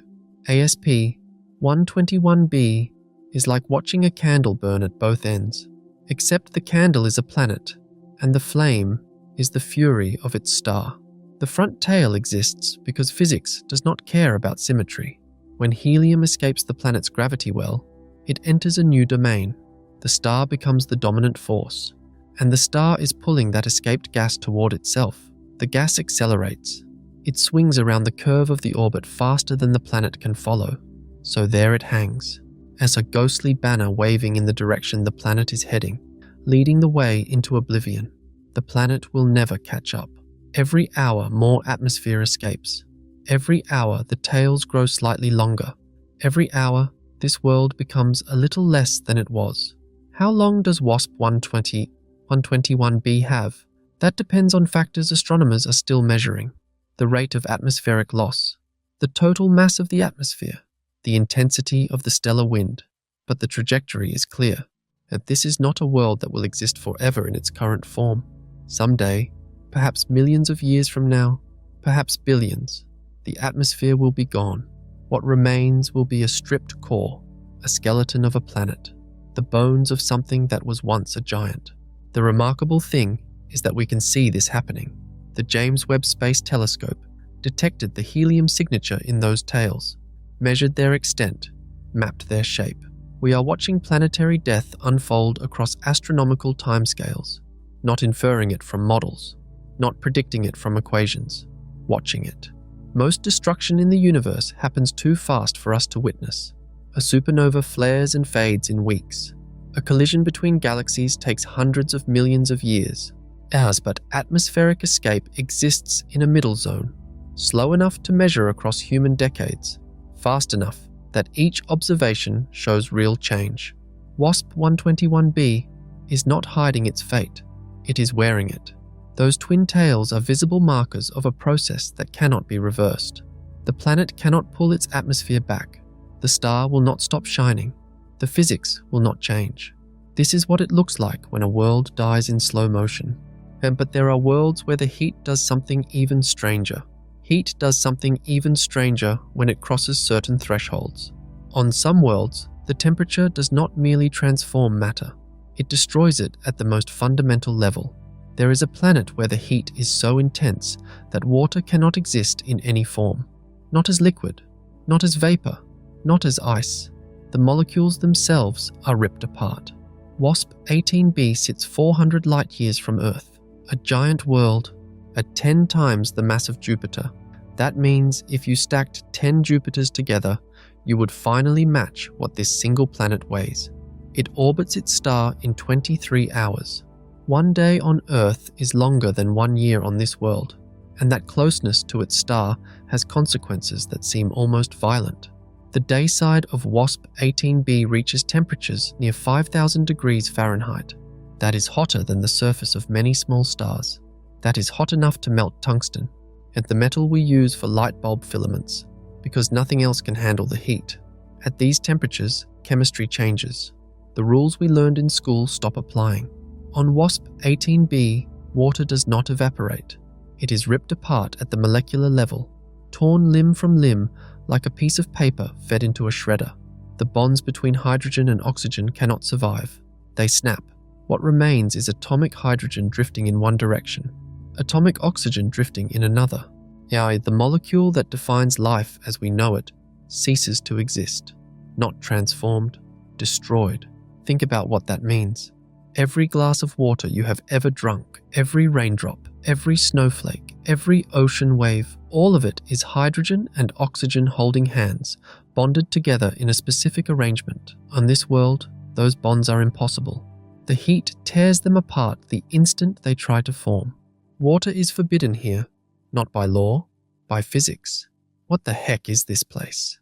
ASP 121b, is like watching a candle burn at both ends, except the candle is a planet, and the flame is the fury of its star. The front tail exists because physics does not care about symmetry. When helium escapes the planet's gravity well, it enters a new domain. The star becomes the dominant force, and the star is pulling that escaped gas toward itself. The gas accelerates. It swings around the curve of the orbit faster than the planet can follow. So there it hangs, as a ghostly banner waving in the direction the planet is heading, leading the way into oblivion. The planet will never catch up. Every hour more atmosphere escapes. Every hour the tails grow slightly longer. Every hour this world becomes a little less than it was. How long does WASP 121b have? That depends on factors astronomers are still measuring. The rate of atmospheric loss, the total mass of the atmosphere, the intensity of the stellar wind. But the trajectory is clear, that this is not a world that will exist forever in its current form. Someday, perhaps millions of years from now, perhaps billions, the atmosphere will be gone. What remains will be a stripped core, a skeleton of a planet, the bones of something that was once a giant. The remarkable thing is that we can see this happening. The James Webb Space Telescope detected the helium signature in those tails, measured their extent, mapped their shape. We are watching planetary death unfold across astronomical timescales, not inferring it from models, not predicting it from equations, watching it. Most destruction in the universe happens too fast for us to witness. A supernova flares and fades in weeks. A collision between galaxies takes hundreds of millions of years. Ours but atmospheric escape exists in a middle zone, slow enough to measure across human decades, fast enough that each observation shows real change. WASP 121b is not hiding its fate, it is wearing it. Those twin tails are visible markers of a process that cannot be reversed. The planet cannot pull its atmosphere back. The star will not stop shining. The physics will not change. This is what it looks like when a world dies in slow motion. But there are worlds where the heat does something even stranger. Heat does something even stranger when it crosses certain thresholds. On some worlds, the temperature does not merely transform matter. It destroys it at the most fundamental level. There is a planet where the heat is so intense that water cannot exist in any form. Not as liquid, not as vapor, not as ice. The molecules themselves are ripped apart. WASP 18b sits 400 light-years from Earth, a giant world at 10 times the mass of Jupiter. That means if you stacked 10 Jupiters together, you would finally match what this single planet weighs. It orbits its star in 23 hours. One day on Earth is longer than 1 year on this world, and that closeness to its star has consequences that seem almost violent. The day side of WASP 18b reaches temperatures near 5,000 degrees Fahrenheit. That is hotter than the surface of many small stars. That is hot enough to melt tungsten, and the metal we use for light bulb filaments, because nothing else can handle the heat. At these temperatures, chemistry changes. The rules we learned in school stop applying. On WASP 18b, water does not evaporate. It is ripped apart at the molecular level, torn limb from limb like a piece of paper fed into a shredder. The bonds between hydrogen and oxygen cannot survive. They snap. What remains is atomic hydrogen drifting in one direction, atomic oxygen drifting in another. The molecule that defines life as we know it ceases to exist. Not transformed, destroyed. Think about what that means. Every glass of water you have ever drunk, every raindrop, every snowflake, every ocean wave, all of it is hydrogen and oxygen holding hands, bonded together in a specific arrangement. On this world, those bonds are impossible. The heat tears them apart the instant they try to form. Water is forbidden here, not by law, by physics. What the heck is this place?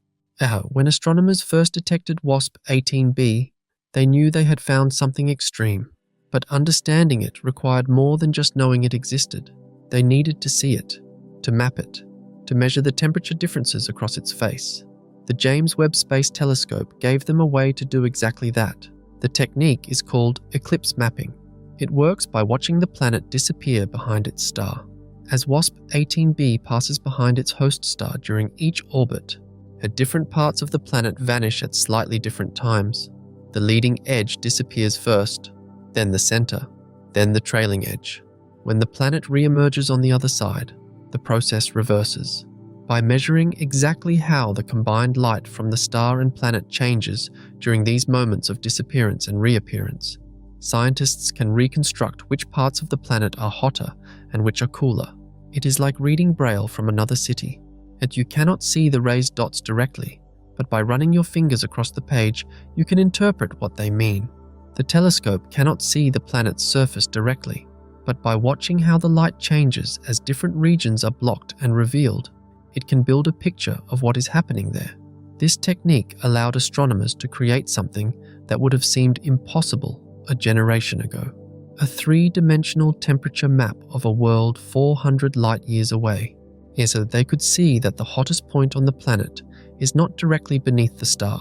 When astronomers first detected WASP 18b, they knew they had found something extreme, but understanding it required more than just knowing it existed. They needed to see it, to map it, to measure the temperature differences across its face. The James Webb Space Telescope gave them a way to do exactly that. The technique is called eclipse mapping. It works by watching the planet disappear behind its star. As WASP 18b passes behind its host star during each orbit, different parts of the planet vanish at slightly different times. The leading edge disappears first, then the center, then the trailing edge. When the planet re-emerges on the other side, the process reverses. By measuring exactly how the combined light from the star and planet changes during these moments of disappearance and reappearance, scientists can reconstruct which parts of the planet are hotter and which are cooler. It is like reading Braille from another city. You cannot see the raised dots directly, but by running your fingers across the page, you can interpret what they mean. The telescope cannot see the planet's surface directly, but by watching how the light changes as different regions are blocked and revealed, it can build a picture of what is happening there. This technique allowed astronomers to create something that would have seemed impossible a generation ago. A three-dimensional temperature map of a world 400 light-years away. So they could see that the hottest point on the planet is not directly beneath the star,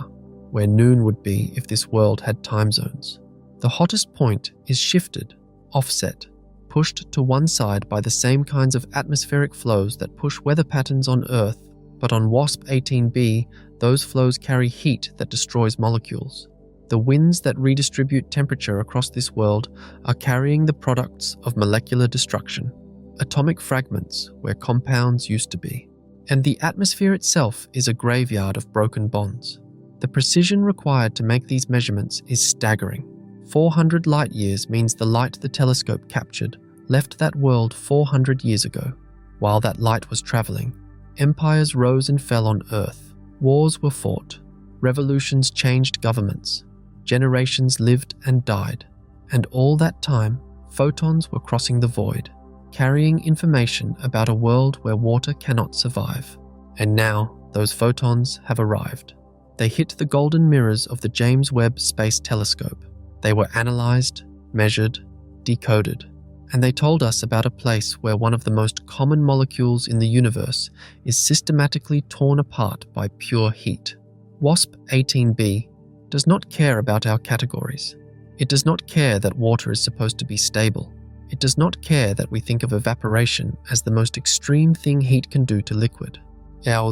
where noon would be if this world had time zones. The hottest point is shifted, offset, pushed to one side by the same kinds of atmospheric flows that push weather patterns on Earth, but on WASP 18b, those flows carry heat that destroys molecules. The winds that redistribute temperature across this world are carrying the products of molecular destruction, atomic fragments where compounds used to be. And the atmosphere itself is a graveyard of broken bonds. The precision required to make these measurements is staggering. 400 light years means the light the telescope captured left that world 400 years ago. While that light was traveling, empires rose and fell on Earth. Wars were fought. Revolutions changed governments. Generations lived and died. And all that time, photons were crossing the void, carrying information about a world where water cannot survive. And now, those photons have arrived. They hit the golden mirrors of the James Webb Space Telescope. They were analyzed, measured, decoded, and they told us about a place where one of the most common molecules in the universe is systematically torn apart by pure heat. WASP-18b does not care about our categories. It does not care that water is supposed to be stable. It does not care that we think of evaporation as the most extreme thing heat can do to liquid.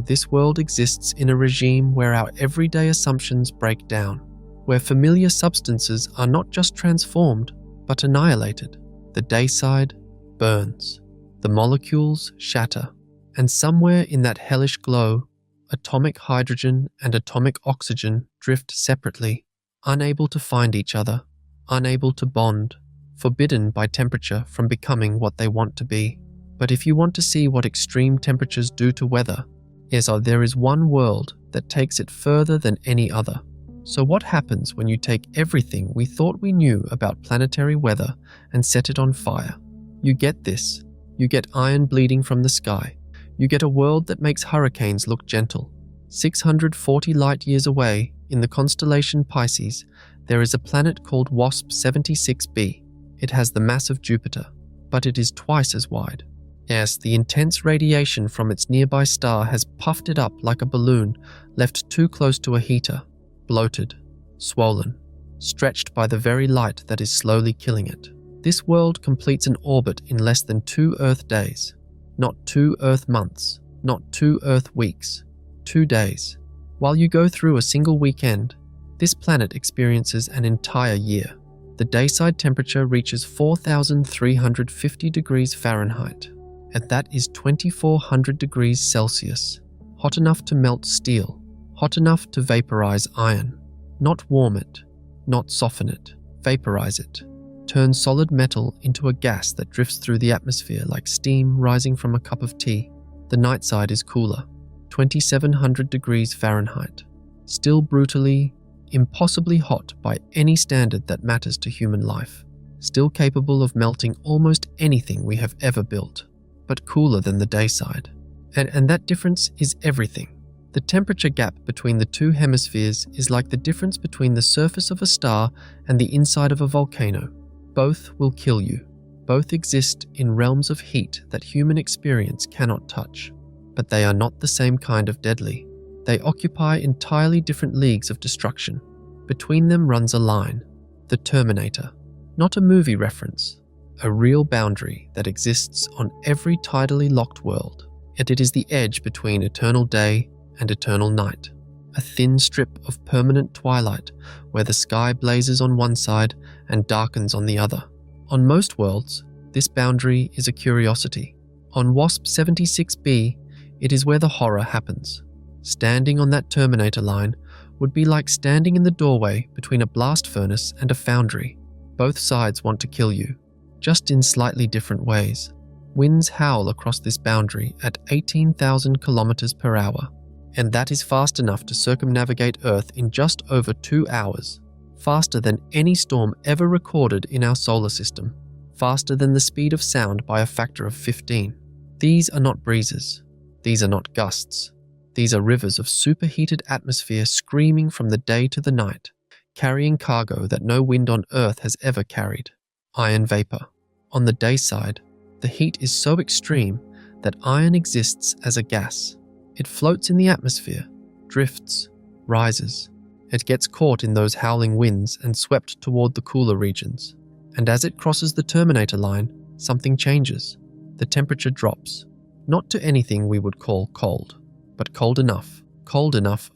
This world exists in a regime where our everyday assumptions break down, where familiar substances are not just transformed, but annihilated. The day side burns. The molecules shatter. And somewhere in that hellish glow, atomic hydrogen and atomic oxygen drift separately, unable to find each other, unable to bond, forbidden by temperature from becoming what they want to be. But if you want to see what extreme temperatures do to weather, there is one world that takes it further than any other. So what happens when you take everything we thought we knew about planetary weather and set it on fire? You get this. You get iron bleeding from the sky. You get a world that makes hurricanes look gentle. 640 light years away, in the constellation Pisces, there is a planet called WASP-76b. It has the mass of Jupiter, but it is twice as wide. Yes, the intense radiation from its nearby star has puffed it up like a balloon left too close to a heater, bloated, swollen, stretched by the very light that is slowly killing it. This world completes an orbit in less than 2 Earth days. Not 2 Earth months, not 2 Earth weeks, 2 days. While you go through a single weekend, this planet experiences an entire year. The dayside temperature reaches 4,350 degrees Fahrenheit, and that is 2,400 degrees Celsius, hot enough to melt steel, hot enough to vaporize iron. Not warm it, not soften it, vaporize it. Turn solid metal into a gas that drifts through the atmosphere like steam rising from a cup of tea. The night side is cooler, 2,700 degrees Fahrenheit, still brutally, impossibly hot by any standard that matters to human life, still capable of melting almost anything we have ever built, but cooler than the day side. And that difference is everything. The temperature gap between the two hemispheres is like the difference between the surface of a star and the inside of a volcano. Both will kill you. Both exist in realms of heat that human experience cannot touch. But they are not the same kind of deadly. They occupy entirely different leagues of destruction. Between them runs a line, the Terminator. Not a movie reference, a real boundary that exists on every tidally locked world. Yet it is the edge between eternal day and eternal night. A thin strip of permanent twilight where the sky blazes on one side and darkens on the other. On most worlds, this boundary is a curiosity. On WASP-76b, it is where the horror happens. Standing on that Terminator line would be like standing in the doorway between a blast furnace and a foundry. Both sides want to kill you, just in slightly different ways. Winds howl across this boundary at 18,000 kilometers per hour, and that is fast enough to circumnavigate Earth in just over 2 hours. Faster than any storm ever recorded in our solar system. Faster than the speed of sound by a factor of 15. These are not breezes. These are not gusts. These are rivers of superheated atmosphere screaming from the day to the night, carrying cargo that no wind on Earth has ever carried. Iron vapor. On the day side, the heat is so extreme that iron exists as a gas. It floats in the atmosphere, drifts, rises. It gets caught in those howling winds and swept toward the cooler regions. And as it crosses the Terminator line, something changes. The temperature drops, not to anything we would call cold, but cold enough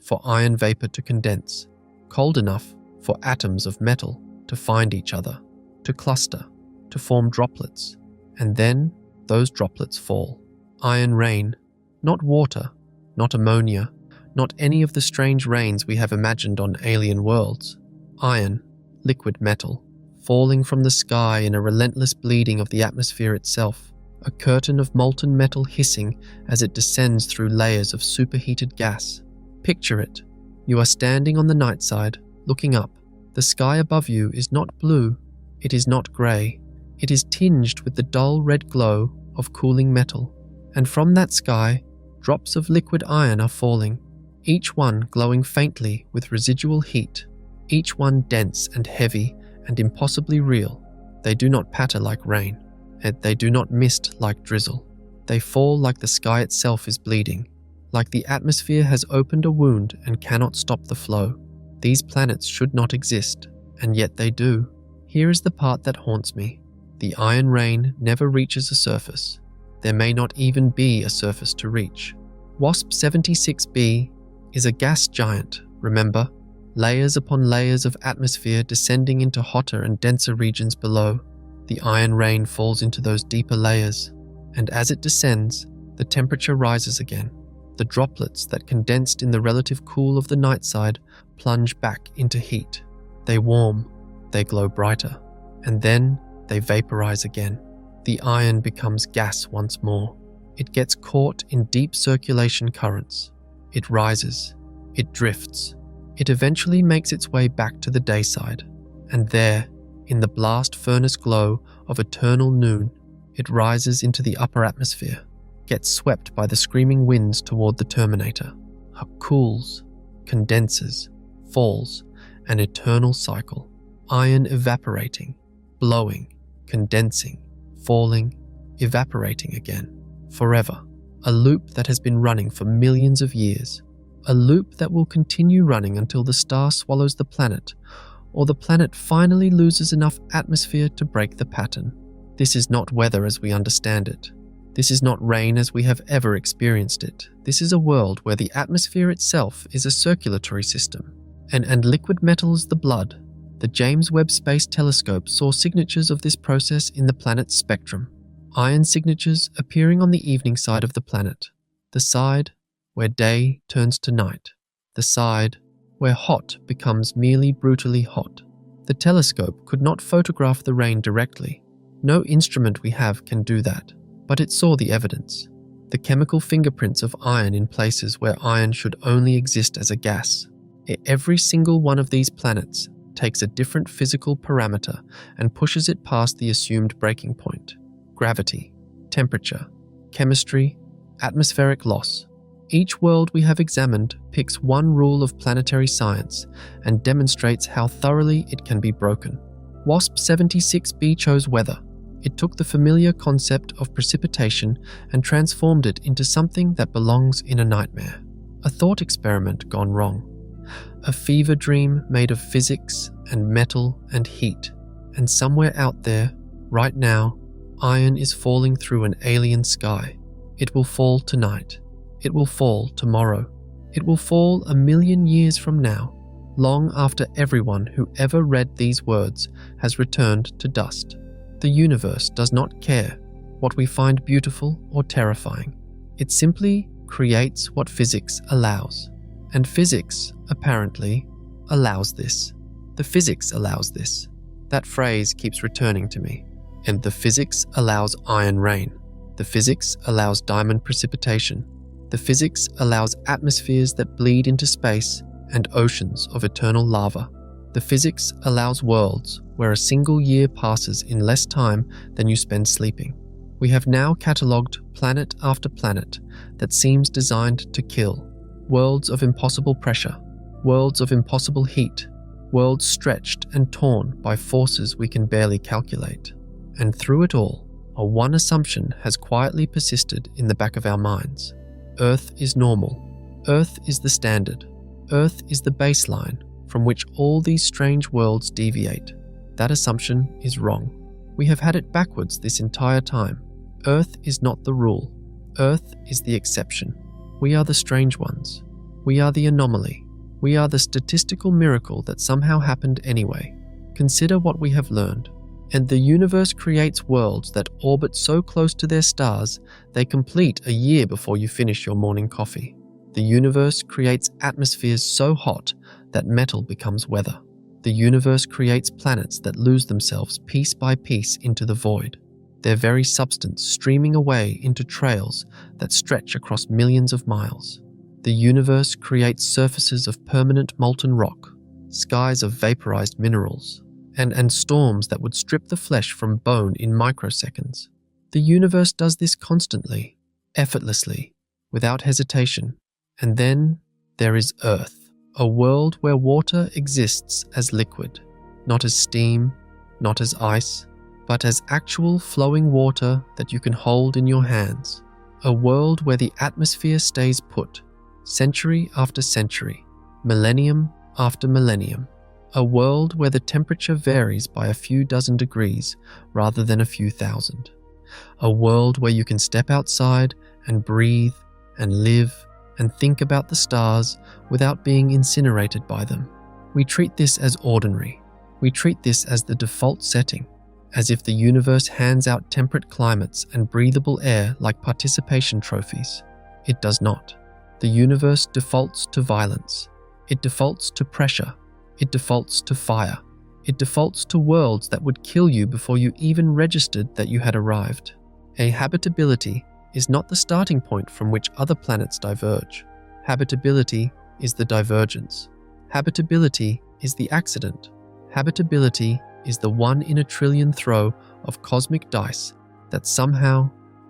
for iron vapor to condense, cold enough for atoms of metal to find each other, to cluster, to form droplets, and then those droplets fall. Iron rain, not water, not ammonia, not any of the strange rains we have imagined on alien worlds. Iron, liquid metal, falling from the sky in a relentless bleeding of the atmosphere itself, a curtain of molten metal hissing as it descends through layers of superheated gas. Picture it. You are standing on the night side, looking up. The sky above you is not blue, it is not grey. It is tinged with the dull red glow of cooling metal, and from that sky, drops of liquid iron are falling, each one glowing faintly with residual heat, each one dense and heavy and impossibly real. They do not patter like rain, and they do not mist like drizzle. They fall like the sky itself is bleeding, like the atmosphere has opened a wound and cannot stop the flow. These planets should not exist, and yet they do. Here is the part that haunts me. The iron rain never reaches a surface. There may not even be a surface to reach. WASP 76b is a gas giant, remember? Layers upon layers of atmosphere descending into hotter and denser regions below. The iron rain falls into those deeper layers, and as it descends, the temperature rises again. The droplets that condensed in the relative cool of the night side plunge back into heat. They warm, they glow brighter, and then they vaporize again. The iron becomes gas once more. It gets caught in deep circulation currents. It rises, it drifts. It eventually makes its way back to the day side, and there, in the blast furnace glow of eternal noon, it rises into the upper atmosphere, gets swept by the screaming winds toward the terminator, cools, condenses, falls, an eternal cycle. Iron evaporating, blowing, condensing, falling, evaporating again, forever. A loop that has been running for millions of years. A loop that will continue running until the star swallows the planet, or the planet finally loses enough atmosphere to break the pattern. This is not weather as we understand it. This is not rain as we have ever experienced it. This is a world where the atmosphere itself is a circulatory system, and liquid metal is the blood. The James Webb Space Telescope saw signatures of this process in the planet's spectrum. Iron signatures appearing on the evening side of the planet, the side where day turns to night, the side where hot becomes merely brutally hot. The telescope could not photograph the rain directly. No instrument we have can do that, but it saw the evidence. The chemical fingerprints of iron in places where iron should only exist as a gas. Every single one of these planets takes a different physical parameter and pushes it past the assumed breaking point. Gravity, temperature, chemistry, atmospheric loss. Each world we have examined picks one rule of planetary science and demonstrates how thoroughly it can be broken. WASP 76b chose weather. It took the familiar concept of precipitation and transformed it into something that belongs in a nightmare. A thought experiment gone wrong. A fever dream made of physics and metal and heat. And somewhere out there, right now, iron is falling through an alien sky. It will fall tonight. It will fall tomorrow. It will fall 1,000,000 years from now, long after everyone who ever read these words has returned to dust. The universe does not care what we find beautiful or terrifying. It simply creates what physics allows. And physics, apparently, allows this. The physics allows this. That phrase keeps returning to me. And the physics allows iron rain. The physics allows diamond precipitation. The physics allows atmospheres that bleed into space and oceans of eternal lava. The physics allows worlds where a single year passes in less time than you spend sleeping. We have now catalogued planet after planet that seems designed to kill. Worlds of impossible pressure, worlds of impossible heat, worlds stretched and torn by forces we can barely calculate. And through it all, one assumption has quietly persisted in the back of our minds. Earth is normal. Earth is the standard. Earth is the baseline from which all these strange worlds deviate. That assumption is wrong. We have had it backwards this entire time. Earth is not the rule. Earth is the exception. We are the strange ones. We are the anomaly. We are the statistical miracle that somehow happened anyway. Consider what we have learned. And the universe creates worlds that orbit so close to their stars they complete a year before you finish your morning coffee. The universe creates atmospheres so hot that metal becomes weather. The universe creates planets that lose themselves piece by piece into the void, their very substance streaming away into trails that stretch across millions of miles. The universe creates surfaces of permanent molten rock, skies of vaporized minerals, and storms that would strip the flesh from bone in microseconds. The universe does this constantly, effortlessly, without hesitation. And then there is Earth, a world where water exists as liquid, not as steam, not as ice, but as actual flowing water that you can hold in your hands. A world where the atmosphere stays put, century after century, millennium after millennium. A world where the temperature varies by a few dozen degrees rather than a few thousand. A world where you can step outside and breathe and live and think about the stars without being incinerated by them. We treat this as ordinary. We treat this as the default setting, as if the universe hands out temperate climates and breathable air like participation trophies. It does not. The universe defaults to violence. It defaults to pressure. It defaults to fire. It defaults to worlds that would kill you before you even registered that you had arrived. A habitability is not the starting point from which other planets diverge. Habitability is the divergence. Habitability is the accident. Habitability is the 1 in a trillion throw of cosmic dice that somehow,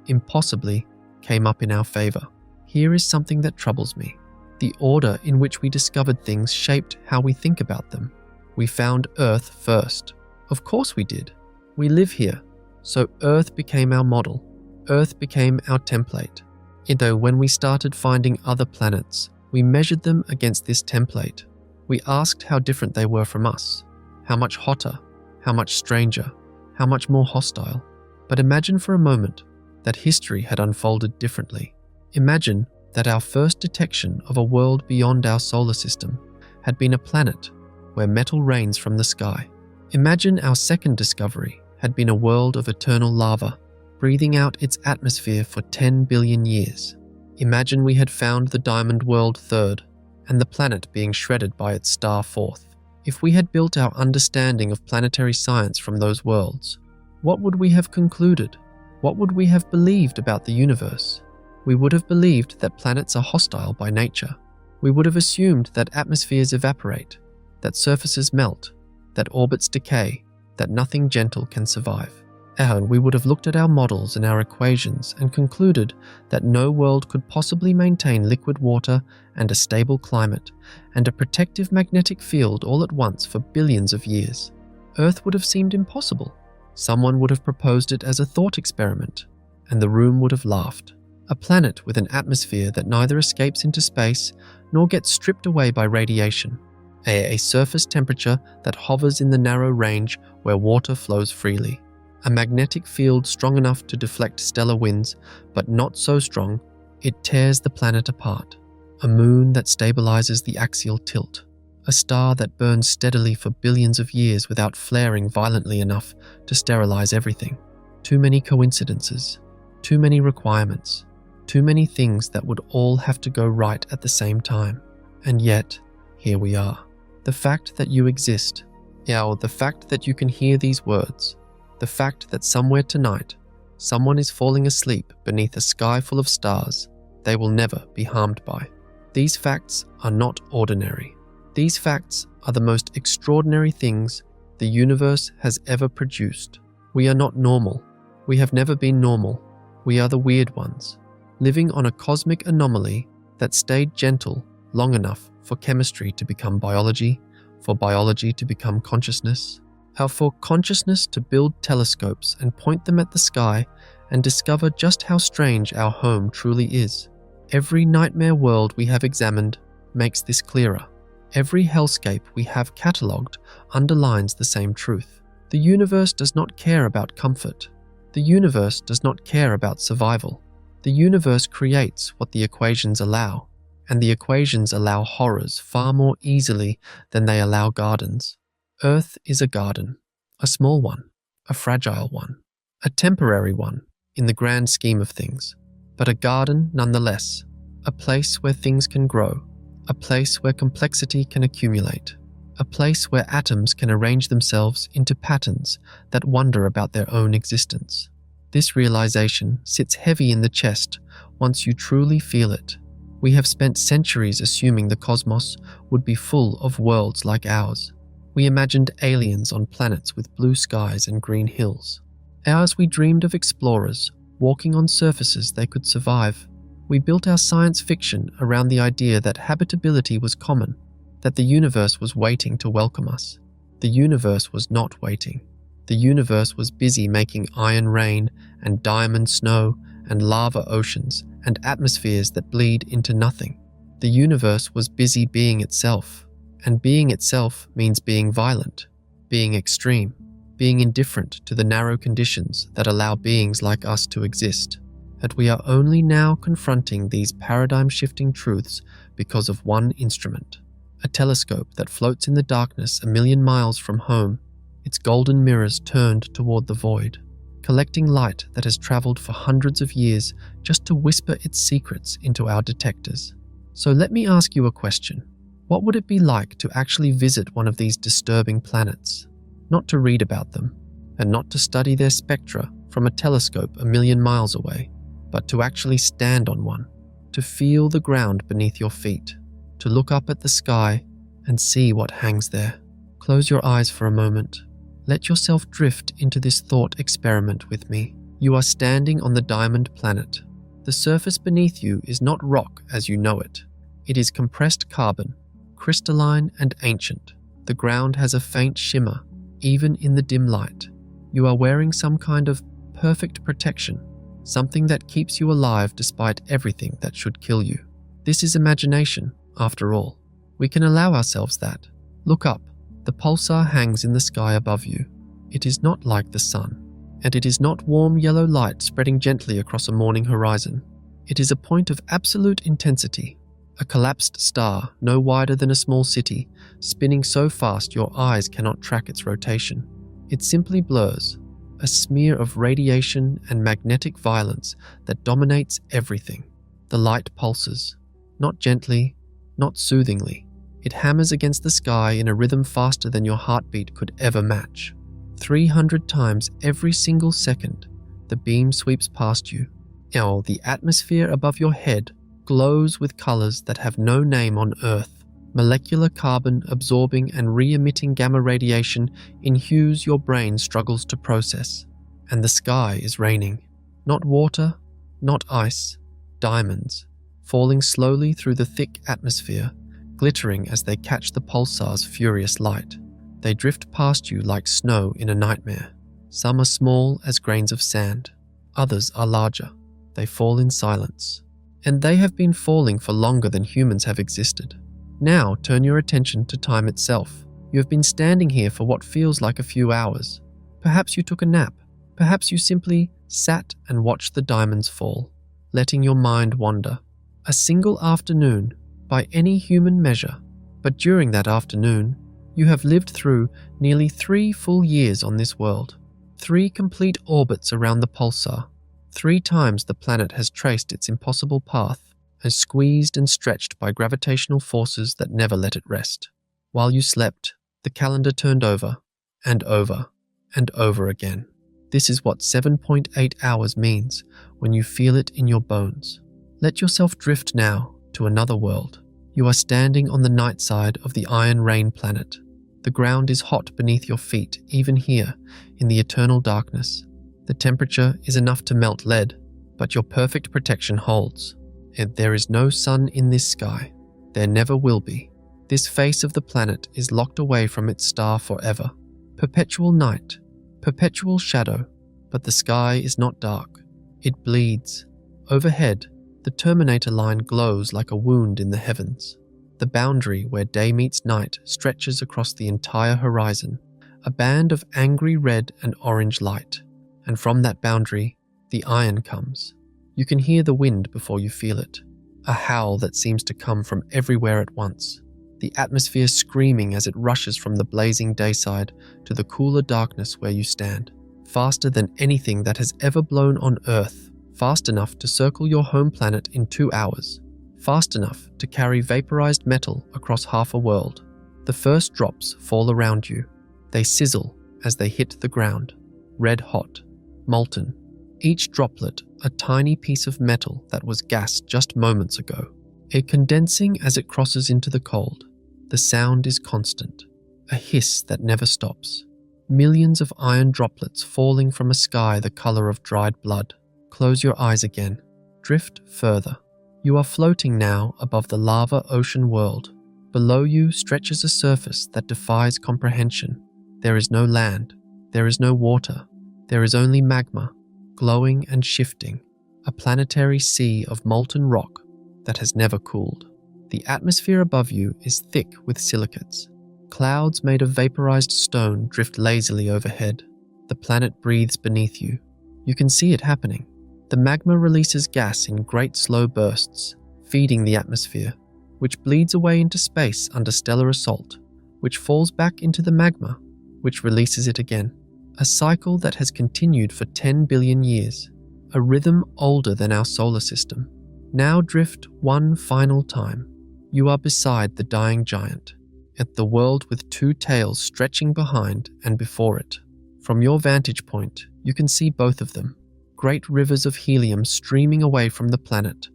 impossibly, came up in our favor. Here is something that troubles me. The order in which we discovered things shaped how we think about them. We found Earth first. Of course we did. We live here, so Earth became our model. Earth became our template. And though when we started finding other planets, we measured them against this template. We asked how different they were from us. How much hotter, how much stranger, how much more hostile. But imagine for a moment that history had unfolded differently. Imagine that our first detection of a world beyond our solar system had been a planet where metal rains from the sky. Imagine our second discovery had been a world of eternal lava, breathing out its atmosphere for 10 billion years. Imagine we had found the diamond world third, and the planet being shredded by its star fourth. If we had built our understanding of planetary science from those worlds, what would we have concluded? What would we have believed about the universe? We would have believed that planets are hostile by nature. We would have assumed that atmospheres evaporate, that surfaces melt, that orbits decay, that nothing gentle can survive. And we would have looked at our models and our equations and concluded that no world could possibly maintain liquid water and a stable climate and a protective magnetic field all at once for billions of years. Earth would have seemed impossible. Someone would have proposed it as a thought experiment, and the room would have laughed. A planet with an atmosphere that neither escapes into space nor gets stripped away by radiation. A surface temperature that hovers in the narrow range where water flows freely. A magnetic field strong enough to deflect stellar winds, but not so strong it tears the planet apart. A moon that stabilizes the axial tilt. A star that burns steadily for billions of years without flaring violently enough to sterilize everything. Too many coincidences. Too many requirements. Too many things that would all have to go right at the same time. And yet, here we are. The fact that you exist, the fact that you can hear these words, the fact that somewhere tonight, someone is falling asleep beneath a sky full of stars they will never be harmed by. These facts are not ordinary. These facts are the most extraordinary things the universe has ever produced. We are not normal. We have never been normal. We are the weird ones, living on a cosmic anomaly that stayed gentle long enough for chemistry to become biology, for biology to become consciousness, for consciousness to build telescopes and point them at the sky and discover just how strange our home truly is. Every nightmare world we have examined makes this clearer. Every hellscape we have catalogued underlines the same truth. The universe does not care about comfort. The universe does not care about survival. The universe creates what the equations allow, and the equations allow horrors far more easily than they allow gardens. Earth is a garden, a small one, a fragile one, a temporary one in the grand scheme of things, but a garden nonetheless, a place where things can grow, a place where complexity can accumulate, a place where atoms can arrange themselves into patterns that wonder about their own existence. This realization sits heavy in the chest once you truly feel it. We have spent centuries assuming the cosmos would be full of worlds like ours. We imagined aliens on planets with blue skies and green hills. As we dreamed of explorers walking on surfaces they could survive. We built our science fiction around the idea that habitability was common, that the universe was waiting to welcome us. The universe was not waiting. The universe was busy making iron rain and diamond snow and lava oceans and atmospheres that bleed into nothing. The universe was busy being itself, and being itself means being violent, being extreme, being indifferent to the narrow conditions that allow beings like us to exist. That we are only now confronting these paradigm-shifting truths because of one instrument, a telescope that floats in the darkness 1,000,000 miles from home, its golden mirrors turned toward the void, collecting light that has traveled for hundreds of years just to whisper its secrets into our detectors. So let me ask you a question. What would it be like to actually visit one of these disturbing planets? Not to read about them, and not to study their spectra from a telescope 1,000,000 miles away, but to actually stand on one, to feel the ground beneath your feet, to look up at the sky and see what hangs there. Close your eyes for a moment. Let yourself drift into this thought experiment with me. You are standing on the diamond planet. The surface beneath you is not rock as you know it. It is compressed carbon, crystalline and ancient. The ground has a faint shimmer, even in the dim light. You are wearing some kind of perfect protection, something that keeps you alive despite everything that should kill you. This is imagination, after all. We can allow ourselves that. Look up. The pulsar hangs in the sky above you. It is not like the sun, and it is not warm yellow light spreading gently across a morning horizon. It is a point of absolute intensity, a collapsed star no wider than a small city, spinning so fast your eyes cannot track its rotation. It simply blurs, a smear of radiation and magnetic violence that dominates everything. The light pulses, not gently, not soothingly. It hammers against the sky in a rhythm faster than your heartbeat could ever match. 300 times every single second, the beam sweeps past you. Now, the atmosphere above your head glows with colors that have no name on Earth. Molecular carbon absorbing and re-emitting gamma radiation in hues your brain struggles to process. And the sky is raining. Not water, not ice, diamonds, falling slowly through the thick atmosphere, glittering as they catch the pulsar's furious light. They drift past you like snow in a nightmare. Some are small as grains of sand. Others are larger. They fall in silence. And they have been falling for longer than humans have existed. Now turn your attention to time itself. You have been standing here for what feels like a few hours. Perhaps you took a nap. Perhaps you simply sat and watched the diamonds fall, letting your mind wander. A single afternoon, by any human measure, but during that afternoon, you have lived through nearly 3 full years on this world, 3 complete orbits around the pulsar. 3 times the planet has traced its impossible path, and squeezed and stretched by gravitational forces that never let it rest. While you slept, the calendar turned over, and over, and over again. This is what 7.8 hours means when you feel it in your bones. Let yourself drift now to another world. You are standing on the night side of the iron rain planet. The ground is hot beneath your feet, even here, in the eternal darkness. The temperature is enough to melt lead, but your perfect protection holds. And there is no sun in this sky. There never will be. This face of the planet is locked away from its star forever. Perpetual night, perpetual shadow, but the sky is not dark. It bleeds. Overhead, the Terminator line glows like a wound in the heavens. The boundary where day meets night stretches across the entire horizon, a band of angry red and orange light. And from that boundary, the iron comes. You can hear the wind before you feel it. a howl that seems to come from everywhere at once, the atmosphere screaming as it rushes from the blazing dayside to the cooler darkness where you stand, faster than anything that has ever blown on Earth, fast enough to circle your home planet in 2 hours, fast enough to carry vaporized metal across half a world. The first drops fall around you. They sizzle as they hit the ground, red hot, molten, each droplet a tiny piece of metal that was gas just moments ago. It condensing as it crosses into the cold. The sound is constant, a hiss that never stops. Millions of iron droplets falling from a sky the color of dried blood. Close your eyes again. Drift further. You are floating now above the lava ocean world. Below you stretches a surface that defies comprehension. There is no land. There is no water. There is only magma, glowing and shifting, a planetary sea of molten rock that has never cooled. The atmosphere above you is thick with silicates. Clouds made of vaporized stone drift lazily overhead. The planet breathes beneath you. You can see it happening. The magma releases gas in great slow bursts, feeding the atmosphere, which bleeds away into space under stellar assault, which falls back into the magma, which releases it again. A cycle that has continued for 10 billion years, a rhythm older than our solar system. Now drift one final time. You are beside the dying giant, at the world with 2 tails stretching behind and before it. From your vantage point, you can see both of them, great rivers of helium streaming away from the planet,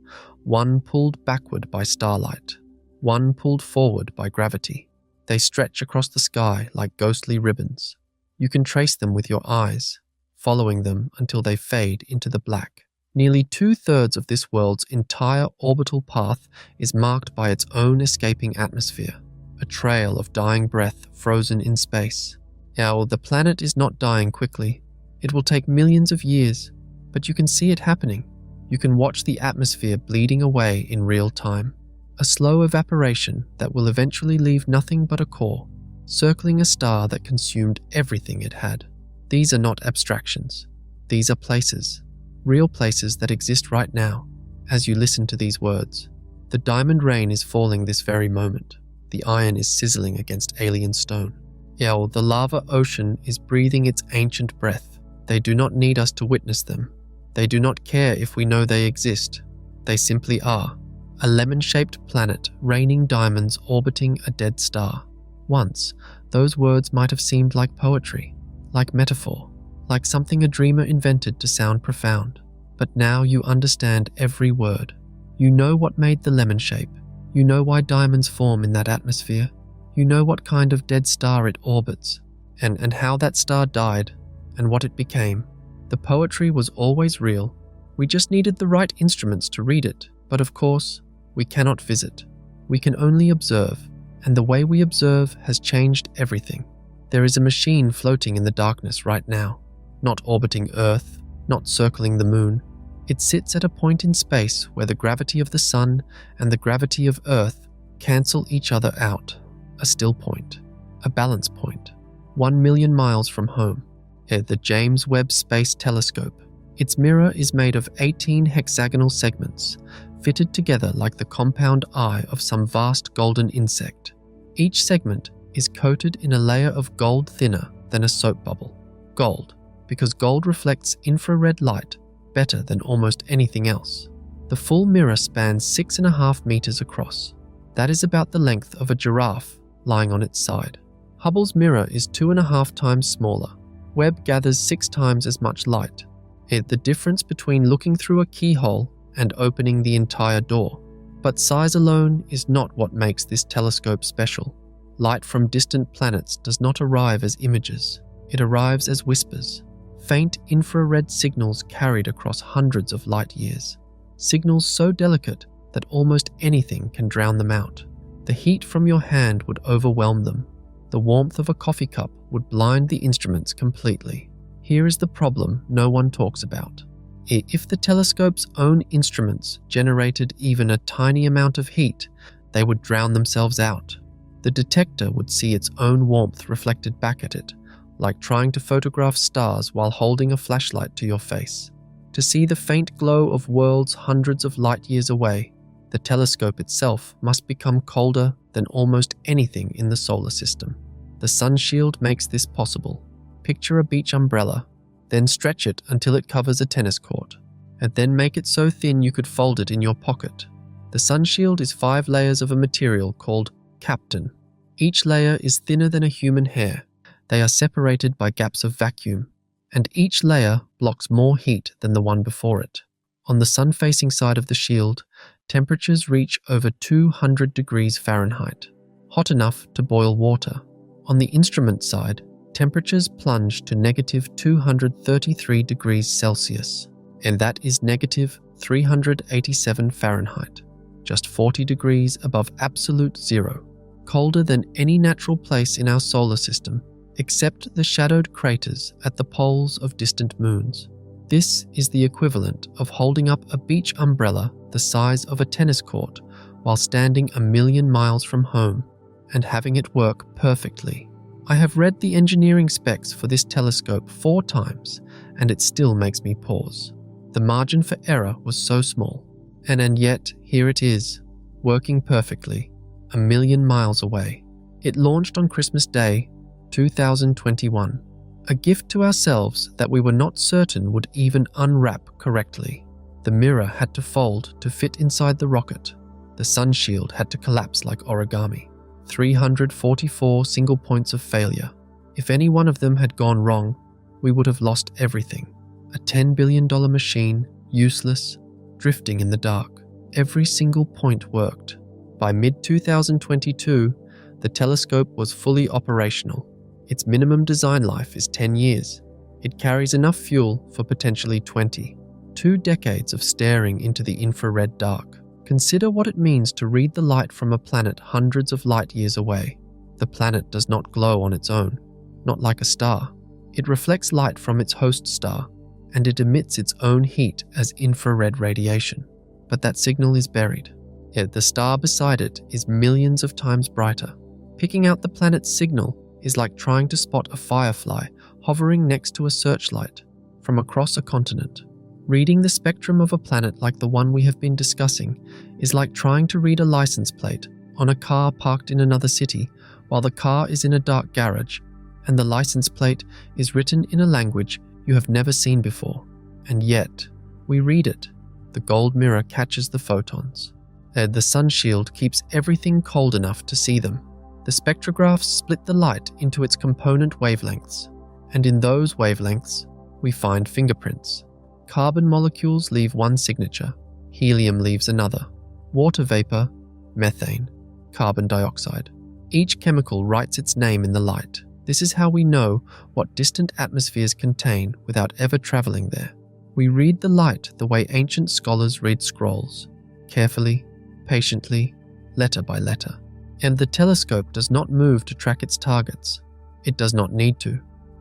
one pulled backward by starlight, one pulled forward by gravity. They stretch across the sky like ghostly ribbons. You can trace them with your eyes, following them until they fade into the black. Nearly 2/3 of this world's entire orbital path is marked by its own escaping atmosphere, a trail of dying breath frozen in space. Now, the planet is not dying quickly. It will take millions of years, but you can see it happening. You can watch the atmosphere bleeding away in real time, a slow evaporation that will eventually leave nothing but a core, circling a star that consumed everything it had. These are not abstractions. These are places, real places that exist right now, as you listen to these words. The diamond rain is falling this very moment. The iron is sizzling against alien stone. Yeah, the lava ocean is breathing its ancient breath. They do not need us to witness them. They do not care if we know they exist. They simply are. A lemon-shaped planet raining diamonds orbiting a dead star. Once, those words might have seemed like poetry, like metaphor, like something a dreamer invented to sound profound. But now you understand every word. You know what made the lemon shape. You know why diamonds form in that atmosphere. You know what kind of dead star it orbits, and how that star died, and what it became. The poetry was always real. We just needed the right instruments to read it. But of course, we cannot visit. We can only observe, and the way we observe has changed everything. There is a machine floating in the darkness right now, not orbiting Earth, not circling the moon. It sits at a point in space where the gravity of the sun and the gravity of Earth cancel each other out. A still point, a balance point, 1 million miles from home. The James Webb Space Telescope. Its mirror is made of 18 hexagonal segments, fitted together like the compound eye of some vast golden insect. Each segment is coated in a layer of gold thinner than a soap bubble. Gold, because gold reflects infrared light better than almost anything else. The full mirror spans 6.5 meters across. That is about the length of a giraffe lying on its side. Hubble's mirror is 2.5 times smaller. Webb gathers 6 times as much light. The difference between looking through a keyhole and opening the entire door. But size alone is not what makes this telescope special. Light from distant planets does not arrive as images. It arrives as whispers. Faint infrared signals carried across hundreds of light years. Signals so delicate that almost anything can drown them out. The heat from your hand would overwhelm them. The warmth of a coffee cup would blind the instruments completely. Here is the problem no one talks about. If the telescope's own instruments generated even a tiny amount of heat, they would drown themselves out. The detector would see its own warmth reflected back at it, like trying to photograph stars while holding a flashlight to your face. To see the faint glow of worlds hundreds of light years away, The telescope itself must become colder than almost anything in the solar system. The sun shield makes this possible. Picture a beach umbrella, then stretch it until it covers a tennis court, and then make it so thin you could fold it in your pocket. The sun shield is 5 layers of a material called capton. Each layer is thinner than a human hair. They are separated by gaps of vacuum, and each layer blocks more heat than the one before it. On the sun-facing side of the shield, temperatures reach over 200 degrees Fahrenheit, hot enough to boil water. On the instrument side, temperatures plunge to negative 233 degrees Celsius, and that is negative 387 Fahrenheit, just 40 degrees above absolute zero, colder than any natural place in our solar system, except the shadowed craters at the poles of distant moons. This is the equivalent of holding up a beach umbrella the size of a tennis court while standing 1,000,000 miles from home and having it work perfectly. I have read the engineering specs for this telescope 4 times, and it still makes me pause. The margin for error was so small, and yet here it is, working perfectly, 1,000,000 miles away. It launched on Christmas Day, 2021, a gift to ourselves that we were not certain would even unwrap correctly. The mirror had to fold to fit inside the rocket. The sun shield had to collapse like origami. 344 single points of failure. If any one of them had gone wrong, we would have lost everything. A $10 billion machine, useless, drifting in the dark. Every single point worked. By mid-2022, the telescope was fully operational. Its minimum design life is 10 years. It carries enough fuel for potentially 20. 2 decades of staring into the infrared dark. Consider what it means to read the light from a planet hundreds of light years away. The planet does not glow on its own, not like a star. It reflects light from its host star, and it emits its own heat as infrared radiation. But that signal is buried. Yet the star beside it is millions of times brighter. Picking out the planet's signal is like trying to spot a firefly hovering next to a searchlight from across a continent. Reading the spectrum of a planet like the one we have been discussing is like trying to read a license plate on a car parked in another city while the car is in a dark garage and the license plate is written in a language you have never seen before. And yet, we read it. The gold mirror catches the photons. The sun shield keeps everything cold enough to see them. The spectrographs split the light into its component wavelengths, and in those wavelengths, we find fingerprints. Carbon molecules leave one signature, helium leaves another, water vapor, methane, carbon dioxide. Each chemical writes its name in the light. This is how we know what distant atmospheres contain without ever traveling there. We read the light the way ancient scholars read scrolls, carefully, patiently, letter by letter. And the telescope does not move to track its targets. It does not need to.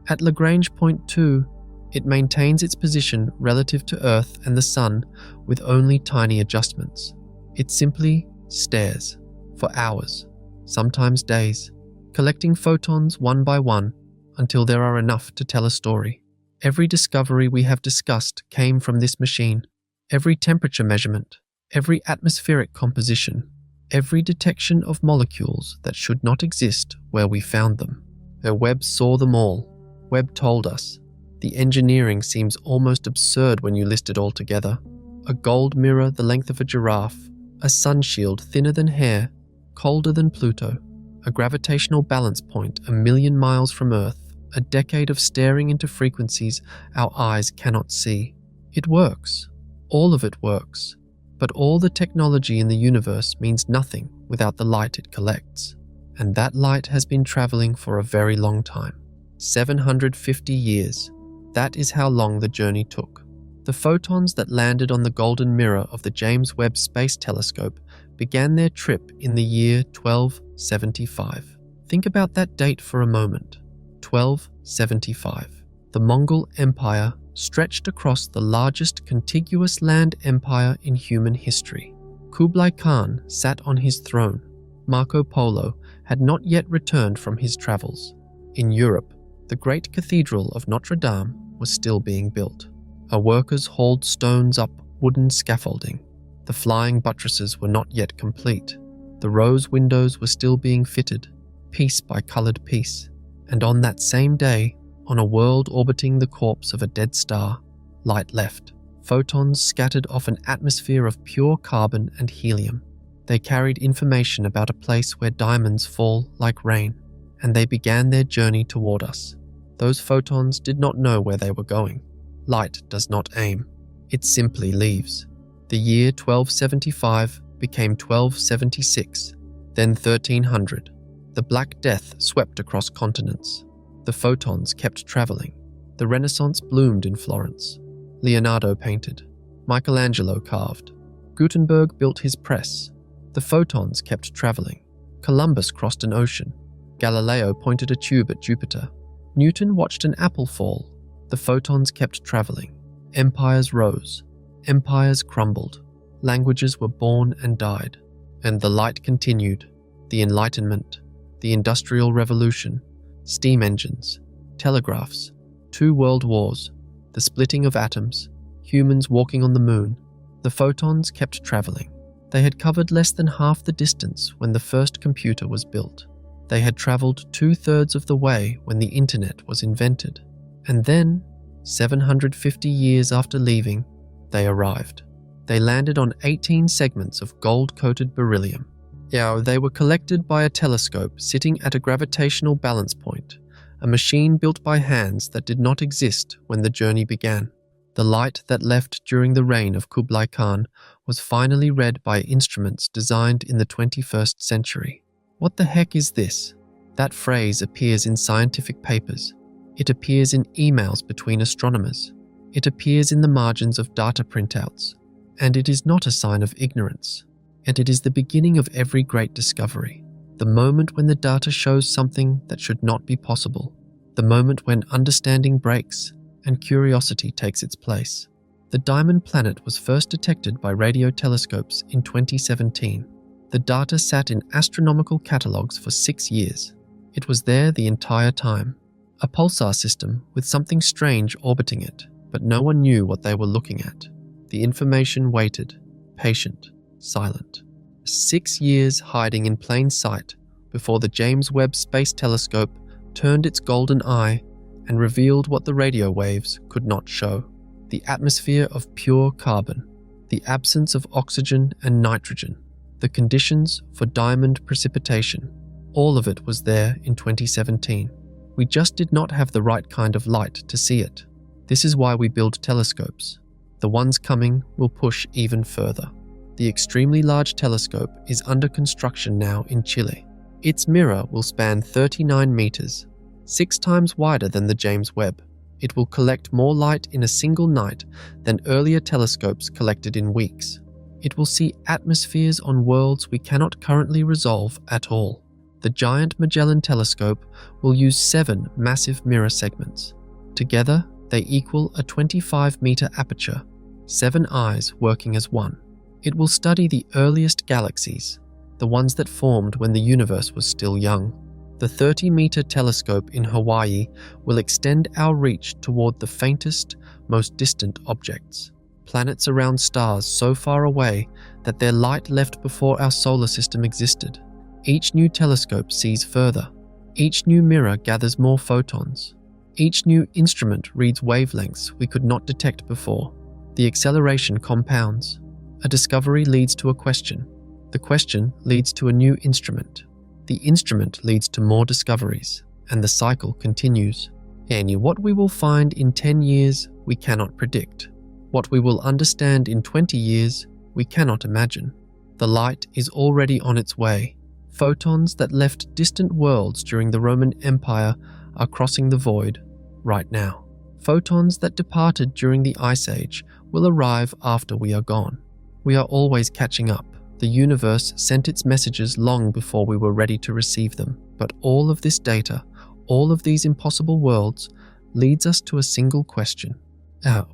At Lagrange point 2, it maintains its position relative to Earth and the Sun with only tiny adjustments. It simply stares for hours, sometimes days, collecting photons one by one until there are enough to tell a story. Every discovery we have discussed came from this machine. Every temperature measurement, every atmospheric composition, every detection of molecules that should not exist where we found them. Webb saw them all. Webb told us. The engineering seems almost absurd when you list it all together. A gold mirror the length of a giraffe, a sun shield thinner than hair, colder than Pluto, a gravitational balance point 1,000,000 miles from Earth, a decade of staring into frequencies our eyes cannot see. It works. All of it works. But all the technology in the universe means nothing without the light it collects. And that light has been traveling for a very long time. 750 years. That is how long the journey took. The photons that landed on the golden mirror of the James Webb Space Telescope began their trip in the year 1275. Think about that date for a moment. 1275. The Mongol Empire stretched across the largest contiguous land empire in human history. Kublai Khan sat on his throne. Marco Polo had not yet returned from his travels. In Europe, the great cathedral of Notre Dame was still being built. Our workers hauled stones up wooden scaffolding. The flying buttresses were not yet complete. The rose windows were still being fitted, piece by colored piece. And on that same day, on a world orbiting the corpse of a dead star, light left. Photons scattered off an atmosphere of pure carbon and helium. They carried information about a place where diamonds fall like rain, and they began their journey toward us. Those photons did not know where they were going. Light does not aim. It simply leaves. The year 1275 became 1276, then 1300. The Black Death swept across continents. The photons kept traveling. The Renaissance bloomed in Florence. Leonardo painted. Michelangelo carved. Gutenberg built his press. The photons kept traveling. Columbus crossed an ocean. Galileo pointed a tube at Jupiter. Newton watched an apple fall. The photons kept traveling. Empires rose. Empires crumbled. Languages were born and died. And the light continued. The Enlightenment, the Industrial Revolution, steam engines, telegraphs, 2 world wars, the splitting of atoms, humans walking on the moon. The photons kept traveling. They had covered less than half the distance when the first computer was built. They had traveled 2/3 of the way when the internet was invented. And then, 750 years after leaving, they arrived. They landed on 18 segments of gold-coated beryllium. They were collected by a telescope sitting at a gravitational balance point, a machine built by hands that did not exist when the journey began. The light that left during the reign of Kublai Khan was finally read by instruments designed in the 21st century. What the heck is this? That phrase appears in scientific papers. It appears in emails between astronomers. It appears in the margins of data printouts. And it is not a sign of ignorance. And it is the beginning of every great discovery. The moment when the data shows something that should not be possible. The moment when understanding breaks and curiosity takes its place. The diamond planet was first detected by radio telescopes in 2017. The data sat in astronomical catalogues for 6 years. It was there the entire time. A pulsar system with something strange orbiting it, but no one knew what they were looking at. The information waited, patient, silent. 6 years hiding in plain sight before the James Webb Space Telescope turned its golden eye and revealed what the radio waves could not show. The atmosphere of pure carbon, the absence of oxygen and nitrogen, the conditions for diamond precipitation. All of it was there in 2017. We just did not have the right kind of light to see it. This is why we build telescopes. The ones coming will push even further. The extremely large telescope is under construction now in Chile. Its mirror will span 39 meters, 6 times wider than the James Webb. It will collect more light in a single night than earlier telescopes collected in weeks. It will see atmospheres on worlds we cannot currently resolve at all. The giant Magellan telescope will use 7 massive mirror segments. Together, they equal a 25-meter aperture, 7 eyes working as one. It will study the earliest galaxies, the ones that formed when the universe was still young. The 30-meter telescope in Hawaii will extend our reach toward the faintest, most distant objects, planets around stars so far away that their light left before our solar system existed. Each new telescope sees further. Each new mirror gathers more photons. Each new instrument reads wavelengths we could not detect before. The acceleration compounds. A discovery leads to a question. The question leads to a new instrument. The instrument leads to more discoveries, and the cycle continues. And what we will find in 10 years, we cannot predict. What we will understand in 20 years, we cannot imagine. The light is already on its way. Photons that left distant worlds during the Roman Empire are crossing the void right now. Photons that departed during the Ice Age will arrive after we are gone. We are always catching up. The universe sent its messages long before we were ready to receive them. But all of this data, all of these impossible worlds, leads us to a single question.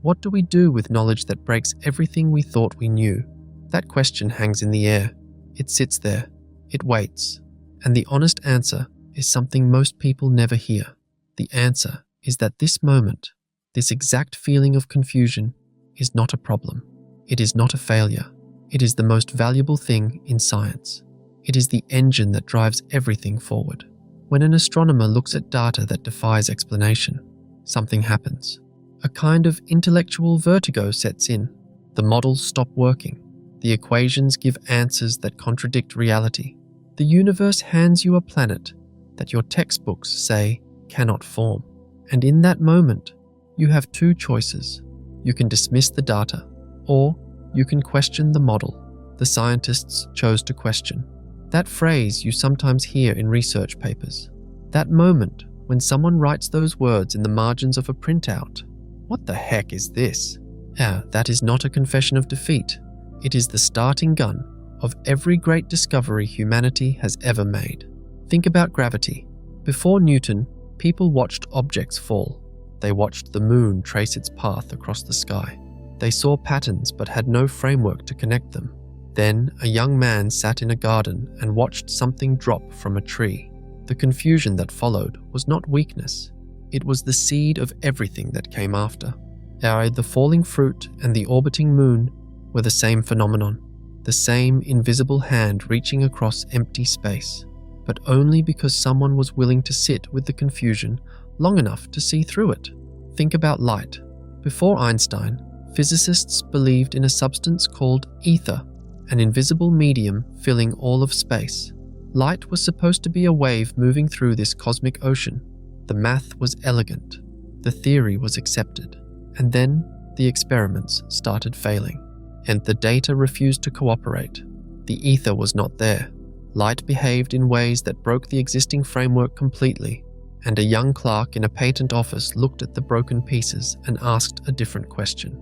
What do we do with knowledge that breaks everything we thought we knew? That question hangs in the air. It sits there. It waits. And the honest answer is something most people never hear. The answer is that this moment, this exact feeling of confusion, is not a problem. It is not a failure. It is the most valuable thing in science. It is the engine that drives everything forward. When an astronomer looks at data that defies explanation, something happens. A kind of intellectual vertigo sets in. The models stop working. The equations give answers that contradict reality. The universe hands you a planet that your textbooks say cannot form. And in that moment, you have two choices. You can dismiss the data, or you can question the model. The scientists chose to question. That phrase you sometimes hear in research papers. That moment when someone writes those words in the margins of a printout. What the heck is this? That is not a confession of defeat. It is the starting gun of every great discovery humanity has ever made. Think about gravity. Before Newton, people watched objects fall. They watched the moon trace its path across the sky. They saw patterns but had no framework to connect them. Then a young man sat in a garden and watched something drop from a tree. The confusion that followed was not weakness. It was the seed of everything that came after. The falling fruit and the orbiting moon were the same phenomenon, the same invisible hand reaching across empty space, but only because someone was willing to sit with the confusion long enough to see through it. Think about light. Before Einstein, physicists believed in a substance called ether, an invisible medium filling all of space. Light was supposed to be a wave moving through this cosmic ocean. The math was elegant. The theory was accepted. And then the experiments started failing, and the data refused to cooperate. The ether was not there. Light behaved in ways that broke the existing framework completely, and a young clerk in a patent office looked at the broken pieces and asked a different question.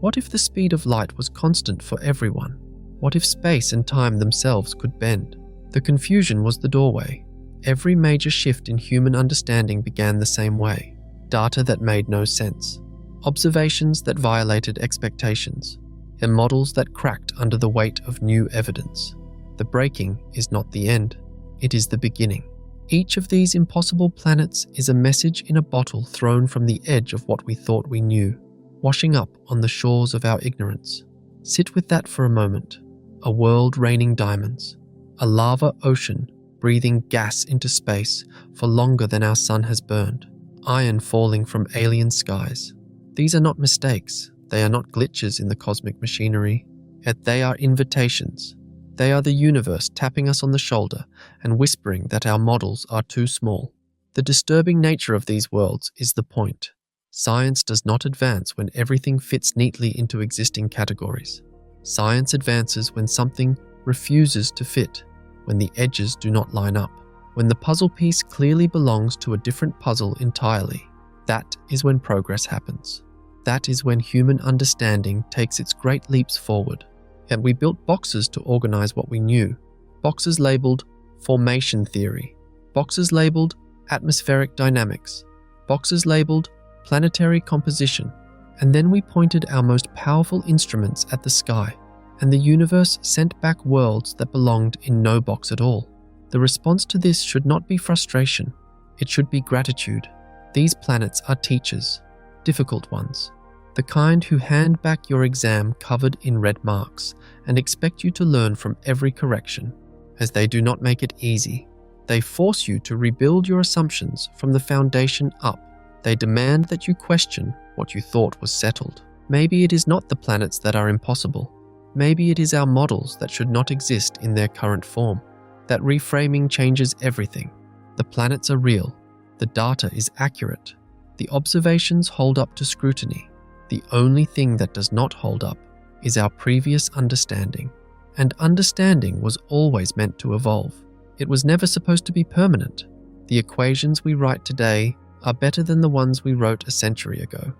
What if the speed of light was constant for everyone? What if space and time themselves could bend? The confusion was the doorway. Every major shift in human understanding began the same way. Data that made no sense. Observations that violated expectations, and models that cracked under the weight of new evidence. The breaking is not the end, it is the beginning. Each of these impossible planets is a message in a bottle thrown from the edge of what we thought we knew, washing up on the shores of our ignorance. Sit with that for a moment. A world raining diamonds, a lava ocean breathing gas into space for longer than our sun has burned, iron falling from alien skies. These are not mistakes, they are not glitches in the cosmic machinery, yet they are invitations. They are the universe tapping us on the shoulder and whispering that our models are too small. The disturbing nature of these worlds is the point. Science does not advance when everything fits neatly into existing categories. Science advances when something refuses to fit, when the edges do not line up, when the puzzle piece clearly belongs to a different puzzle entirely. That is when progress happens. That is when human understanding takes its great leaps forward. And we built boxes to organize what we knew. Boxes labeled formation theory. Boxes labeled atmospheric dynamics. Boxes labeled planetary composition. And then we pointed our most powerful instruments at the sky, and the universe sent back worlds that belonged in no box at all. The response to this should not be frustration. It should be gratitude. These planets are teachers, difficult ones. The kind who hand back your exam covered in red marks and expect you to learn from every correction. As they do not make it easy, they force you to rebuild your assumptions from the foundation up. They demand that you question what you thought was settled. Maybe it is not the planets that are impossible. Maybe it is our models that should not exist in their current form. That reframing changes everything. The planets are real. The data is accurate. The observations hold up to scrutiny. The only thing that does not hold up is our previous understanding. And understanding was always meant to evolve. It was never supposed to be permanent. The equations we write today are better than the ones we wrote a century ago.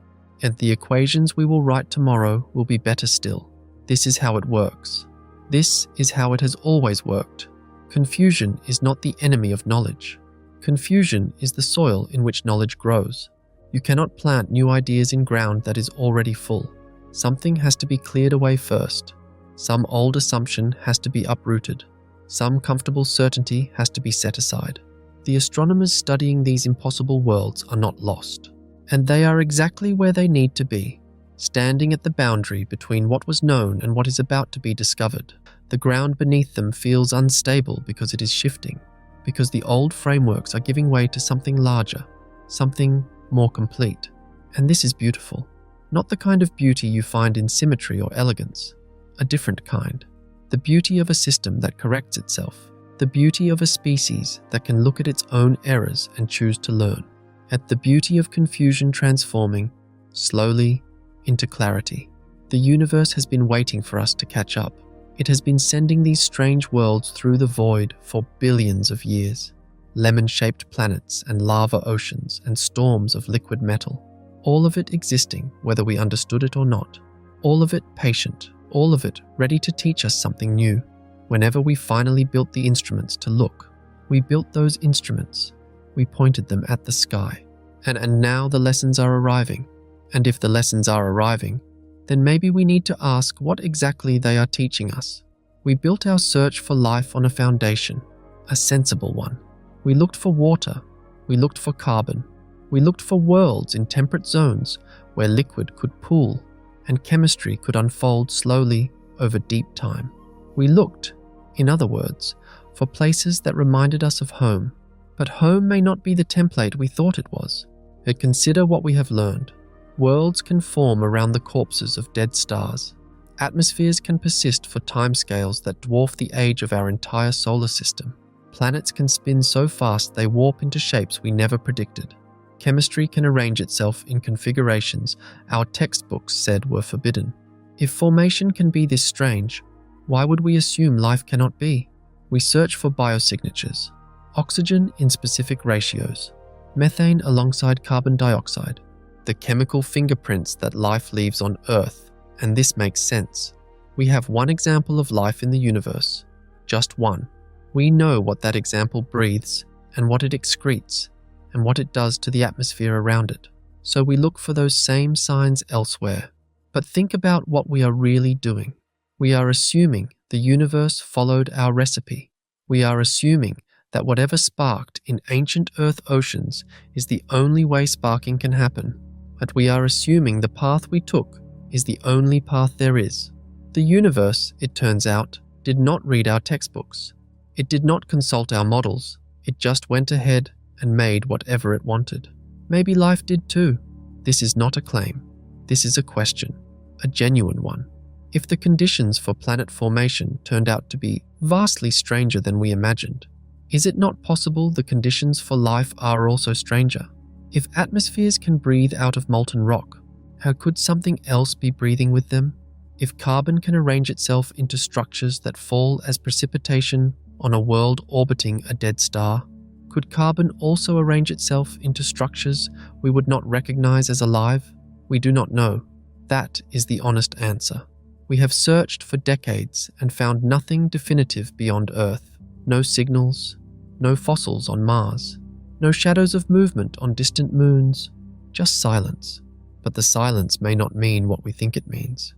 And the equations we will write tomorrow will be better still. This is how it works. This is how it has always worked. Confusion is not the enemy of knowledge. Confusion is the soil in which knowledge grows. You cannot plant new ideas in ground that is already full. Something has to be cleared away first. Some old assumption has to be uprooted. Some comfortable certainty has to be set aside. The astronomers studying these impossible worlds are not lost, and they are exactly where they need to be. standing at the boundary between what was known and what is about to be discovered. The ground beneath them feels unstable because it is shifting, because the old frameworks are giving way to something larger, something more complete. And this is beautiful. Not the kind of beauty you find in symmetry or elegance, a different kind. The beauty of a system that corrects itself, the beauty of a species that can look at its own errors and choose to learn, at the beauty of confusion transforming, slowly, into clarity. The universe has been waiting for us to catch up. It has been sending these strange worlds through the void for billions of years. Lemon-shaped planets and lava oceans and storms of liquid metal. All of it existing whether we understood it or not. All of it patient. All of it ready to teach us something new. Whenever we finally built the instruments to look, we built those instruments. We pointed them at the sky. And now the lessons are arriving. And if the lessons are arriving, then maybe we need to ask what exactly they are teaching us. We built our search for life on a foundation, a sensible one. We looked for water. We looked for carbon. We looked for worlds in temperate zones where liquid could pool and chemistry could unfold slowly over deep time. We looked, in other words, for places that reminded us of home. But home may not be the template we thought it was. But consider what we have learned. Worlds can form around the corpses of dead stars. Atmospheres can persist for timescales that dwarf the age of our entire solar system. Planets can spin so fast they warp into shapes we never predicted. Chemistry can arrange itself in configurations our textbooks said were forbidden. If formation can be this strange, why would we assume life cannot be? We search for biosignatures, oxygen in specific ratios, methane alongside carbon dioxide, the chemical fingerprints that life leaves on Earth, and this makes sense. We have one example of life in the universe, just one. We know what that example breathes and what it excretes and what it does to the atmosphere around it. So we look for those same signs elsewhere. But think about what we are really doing. We are assuming the universe followed our recipe. We are assuming that whatever sparked in ancient Earth oceans is the only way sparking can happen. But we are assuming the path we took is the only path there is. The universe, it turns out, did not read our textbooks. It did not consult our models. It just went ahead and made whatever it wanted. Maybe life did too. This is not a claim. This is a question, a genuine one. If the conditions for planet formation turned out to be vastly stranger than we imagined, is it not possible the conditions for life are also stranger? If atmospheres can breathe out of molten rock, how could something else be breathing with them? If carbon can arrange itself into structures that fall as precipitation on a world orbiting a dead star, could carbon also arrange itself into structures we would not recognize as alive? We do not know. That is the honest answer. We have searched for decades and found nothing definitive beyond Earth. No signals, no fossils on Mars, no shadows of movement on distant moons, just silence. But the silence may not mean what we think it means.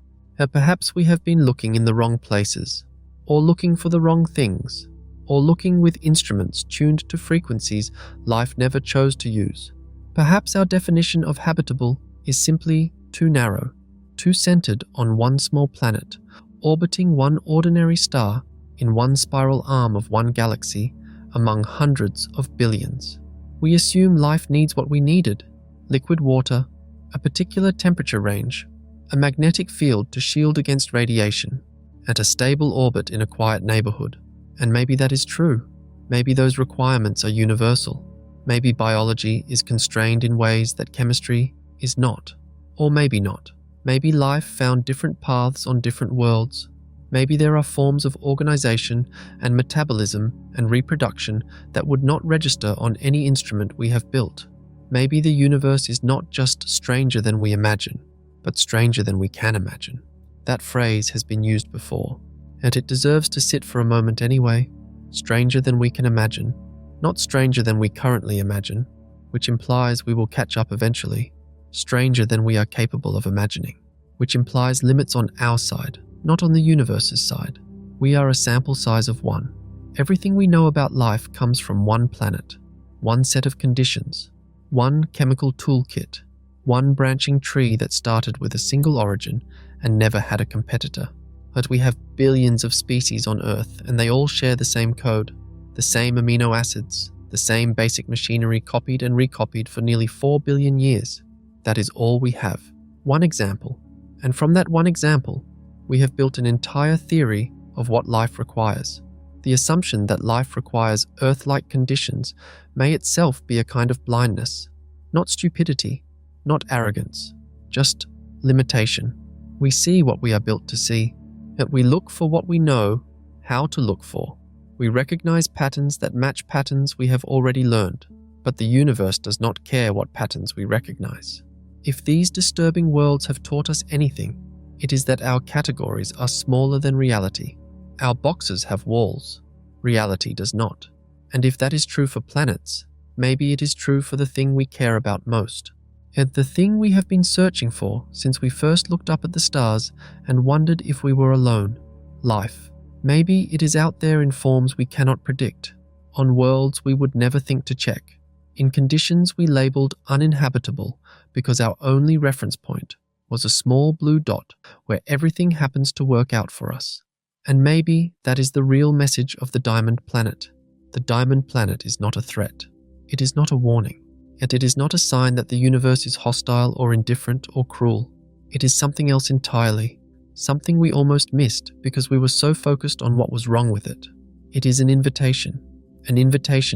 Perhaps we have been looking in the wrong places, or looking for the wrong things, or looking with instruments tuned to frequencies life never chose to use. Perhaps our definition of habitable is simply too narrow, too centered on one small planet, orbiting one ordinary star in one spiral arm of one galaxy among hundreds of billions. We assume life needs what we needed: liquid water, a particular temperature range, a magnetic field to shield against radiation, and a stable orbit in a quiet neighborhood. And maybe that is true. Maybe those requirements are universal. Maybe biology is constrained in ways that chemistry is not. Or maybe not. Maybe life found different paths on different worlds. Maybe there are forms of organization and metabolism and reproduction that would not register on any instrument we have built. Maybe the universe is not just stranger than we imagine, but stranger than we can imagine. That phrase has been used before, and it deserves to sit for a moment anyway. Stranger than we can imagine, not stranger than we currently imagine, which implies we will catch up eventually. Stranger than we are capable of imagining, which implies limits on our side, not on the universe's side. We are a sample size of one. Everything we know about life comes from one planet, one set of conditions, one chemical toolkit, one branching tree that started with a single origin and never had a competitor. But we have billions of species on Earth, and they all share the same code, the same amino acids, the same basic machinery copied and recopied for nearly 4 billion years. That is all we have. One example. And from that one example, we have built an entire theory of what life requires. The assumption that life requires Earth-like conditions may itself be a kind of blindness. Not stupidity, not arrogance, just limitation. We see what we are built to see, yet we look for what we know how to look for. We recognize patterns that match patterns we have already learned, but the universe does not care what patterns we recognize. If these disturbing worlds have taught us anything, it is that our categories are smaller than reality. Our boxes have walls. Reality does not. And if that is true for planets, maybe it is true for the thing we care about most. And the thing we have been searching for since we first looked up at the stars and wondered if we were alone. Life. Maybe it is out there in forms we cannot predict, on worlds we would never think to check, in conditions we labeled uninhabitable because our only reference point was a small blue dot where everything happens to work out for us. And maybe that is the real message of the Diamond Planet. The Diamond Planet is not a threat. It is not a warning. Yet it is not a sign that the universe is hostile or indifferent or cruel. It is something else entirely. Something we almost missed because we were so focused on what was wrong with it. It is an invitation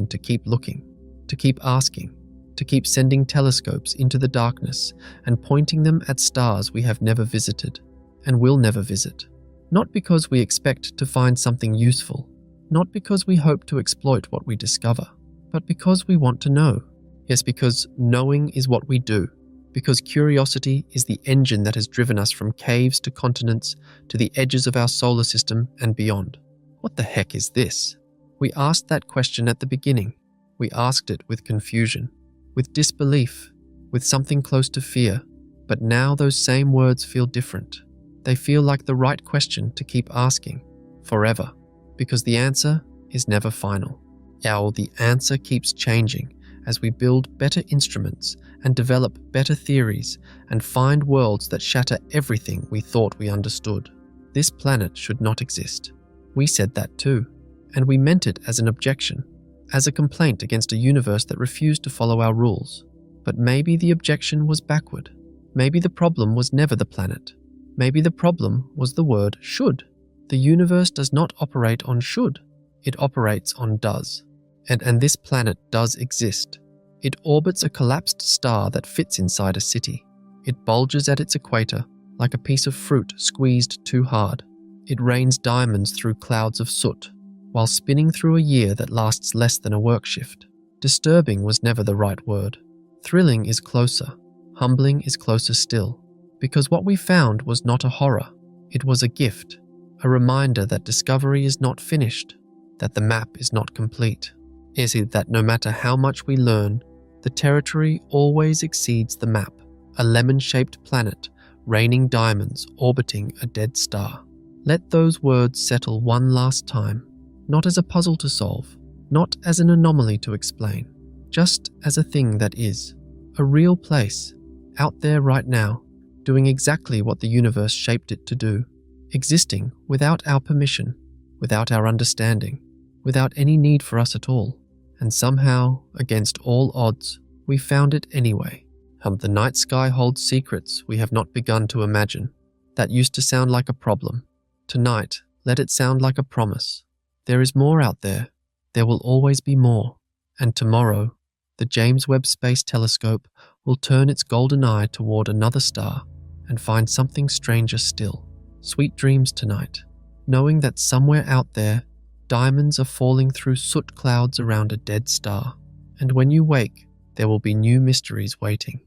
to keep looking, to keep asking, to keep sending telescopes into the darkness and pointing them at stars we have never visited and will never visit. Not because we expect to find something useful, not because we hope to exploit what we discover, but because we want to know. Yes, because knowing is what we do. Because curiosity is the engine that has driven us from caves to continents to the edges of our solar system and beyond. What the heck is this? We asked that question at the beginning. We asked it with confusion, with disbelief, with something close to fear. But now those same words feel different. They feel like the right question to keep asking, forever, because the answer is never final. The answer keeps changing as we build better instruments and develop better theories and find worlds that shatter everything we thought we understood. This planet should not exist. We said that too, and we meant it as an objection, as a complaint against a universe that refused to follow our rules. But maybe the objection was backward. Maybe the problem was never the planet. Maybe the problem was the word should. The universe does not operate on should. It operates on does. And this planet does exist. It orbits a collapsed star that fits inside a city. It bulges at its equator like a piece of fruit squeezed too hard. It rains diamonds through clouds of soot, while spinning through a year that lasts less than a work shift. Disturbing was never the right word. Thrilling is closer. Humbling is closer still. Because what we found was not a horror. It was a gift, a reminder that discovery is not finished, that the map is not complete. Is it that no matter how much we learn, the territory always exceeds the map, a lemon-shaped planet raining diamonds orbiting a dead star. Let those words settle one last time, not as a puzzle to solve, not as an anomaly to explain, just as a thing that is, a real place, out there right now, doing exactly what the universe shaped it to do, existing without our permission, without our understanding, without any need for us at all. And somehow, against all odds, we found it anyway. The night sky holds secrets we have not begun to imagine. That used to sound like a problem. Tonight, let it sound like a promise. There is more out there. There will always be more. And tomorrow, the James Webb Space Telescope will turn its golden eye toward another star and find something stranger still. Sweet dreams tonight, knowing that somewhere out there, diamonds are falling through soot clouds around a dead star, and when you wake, there will be new mysteries waiting.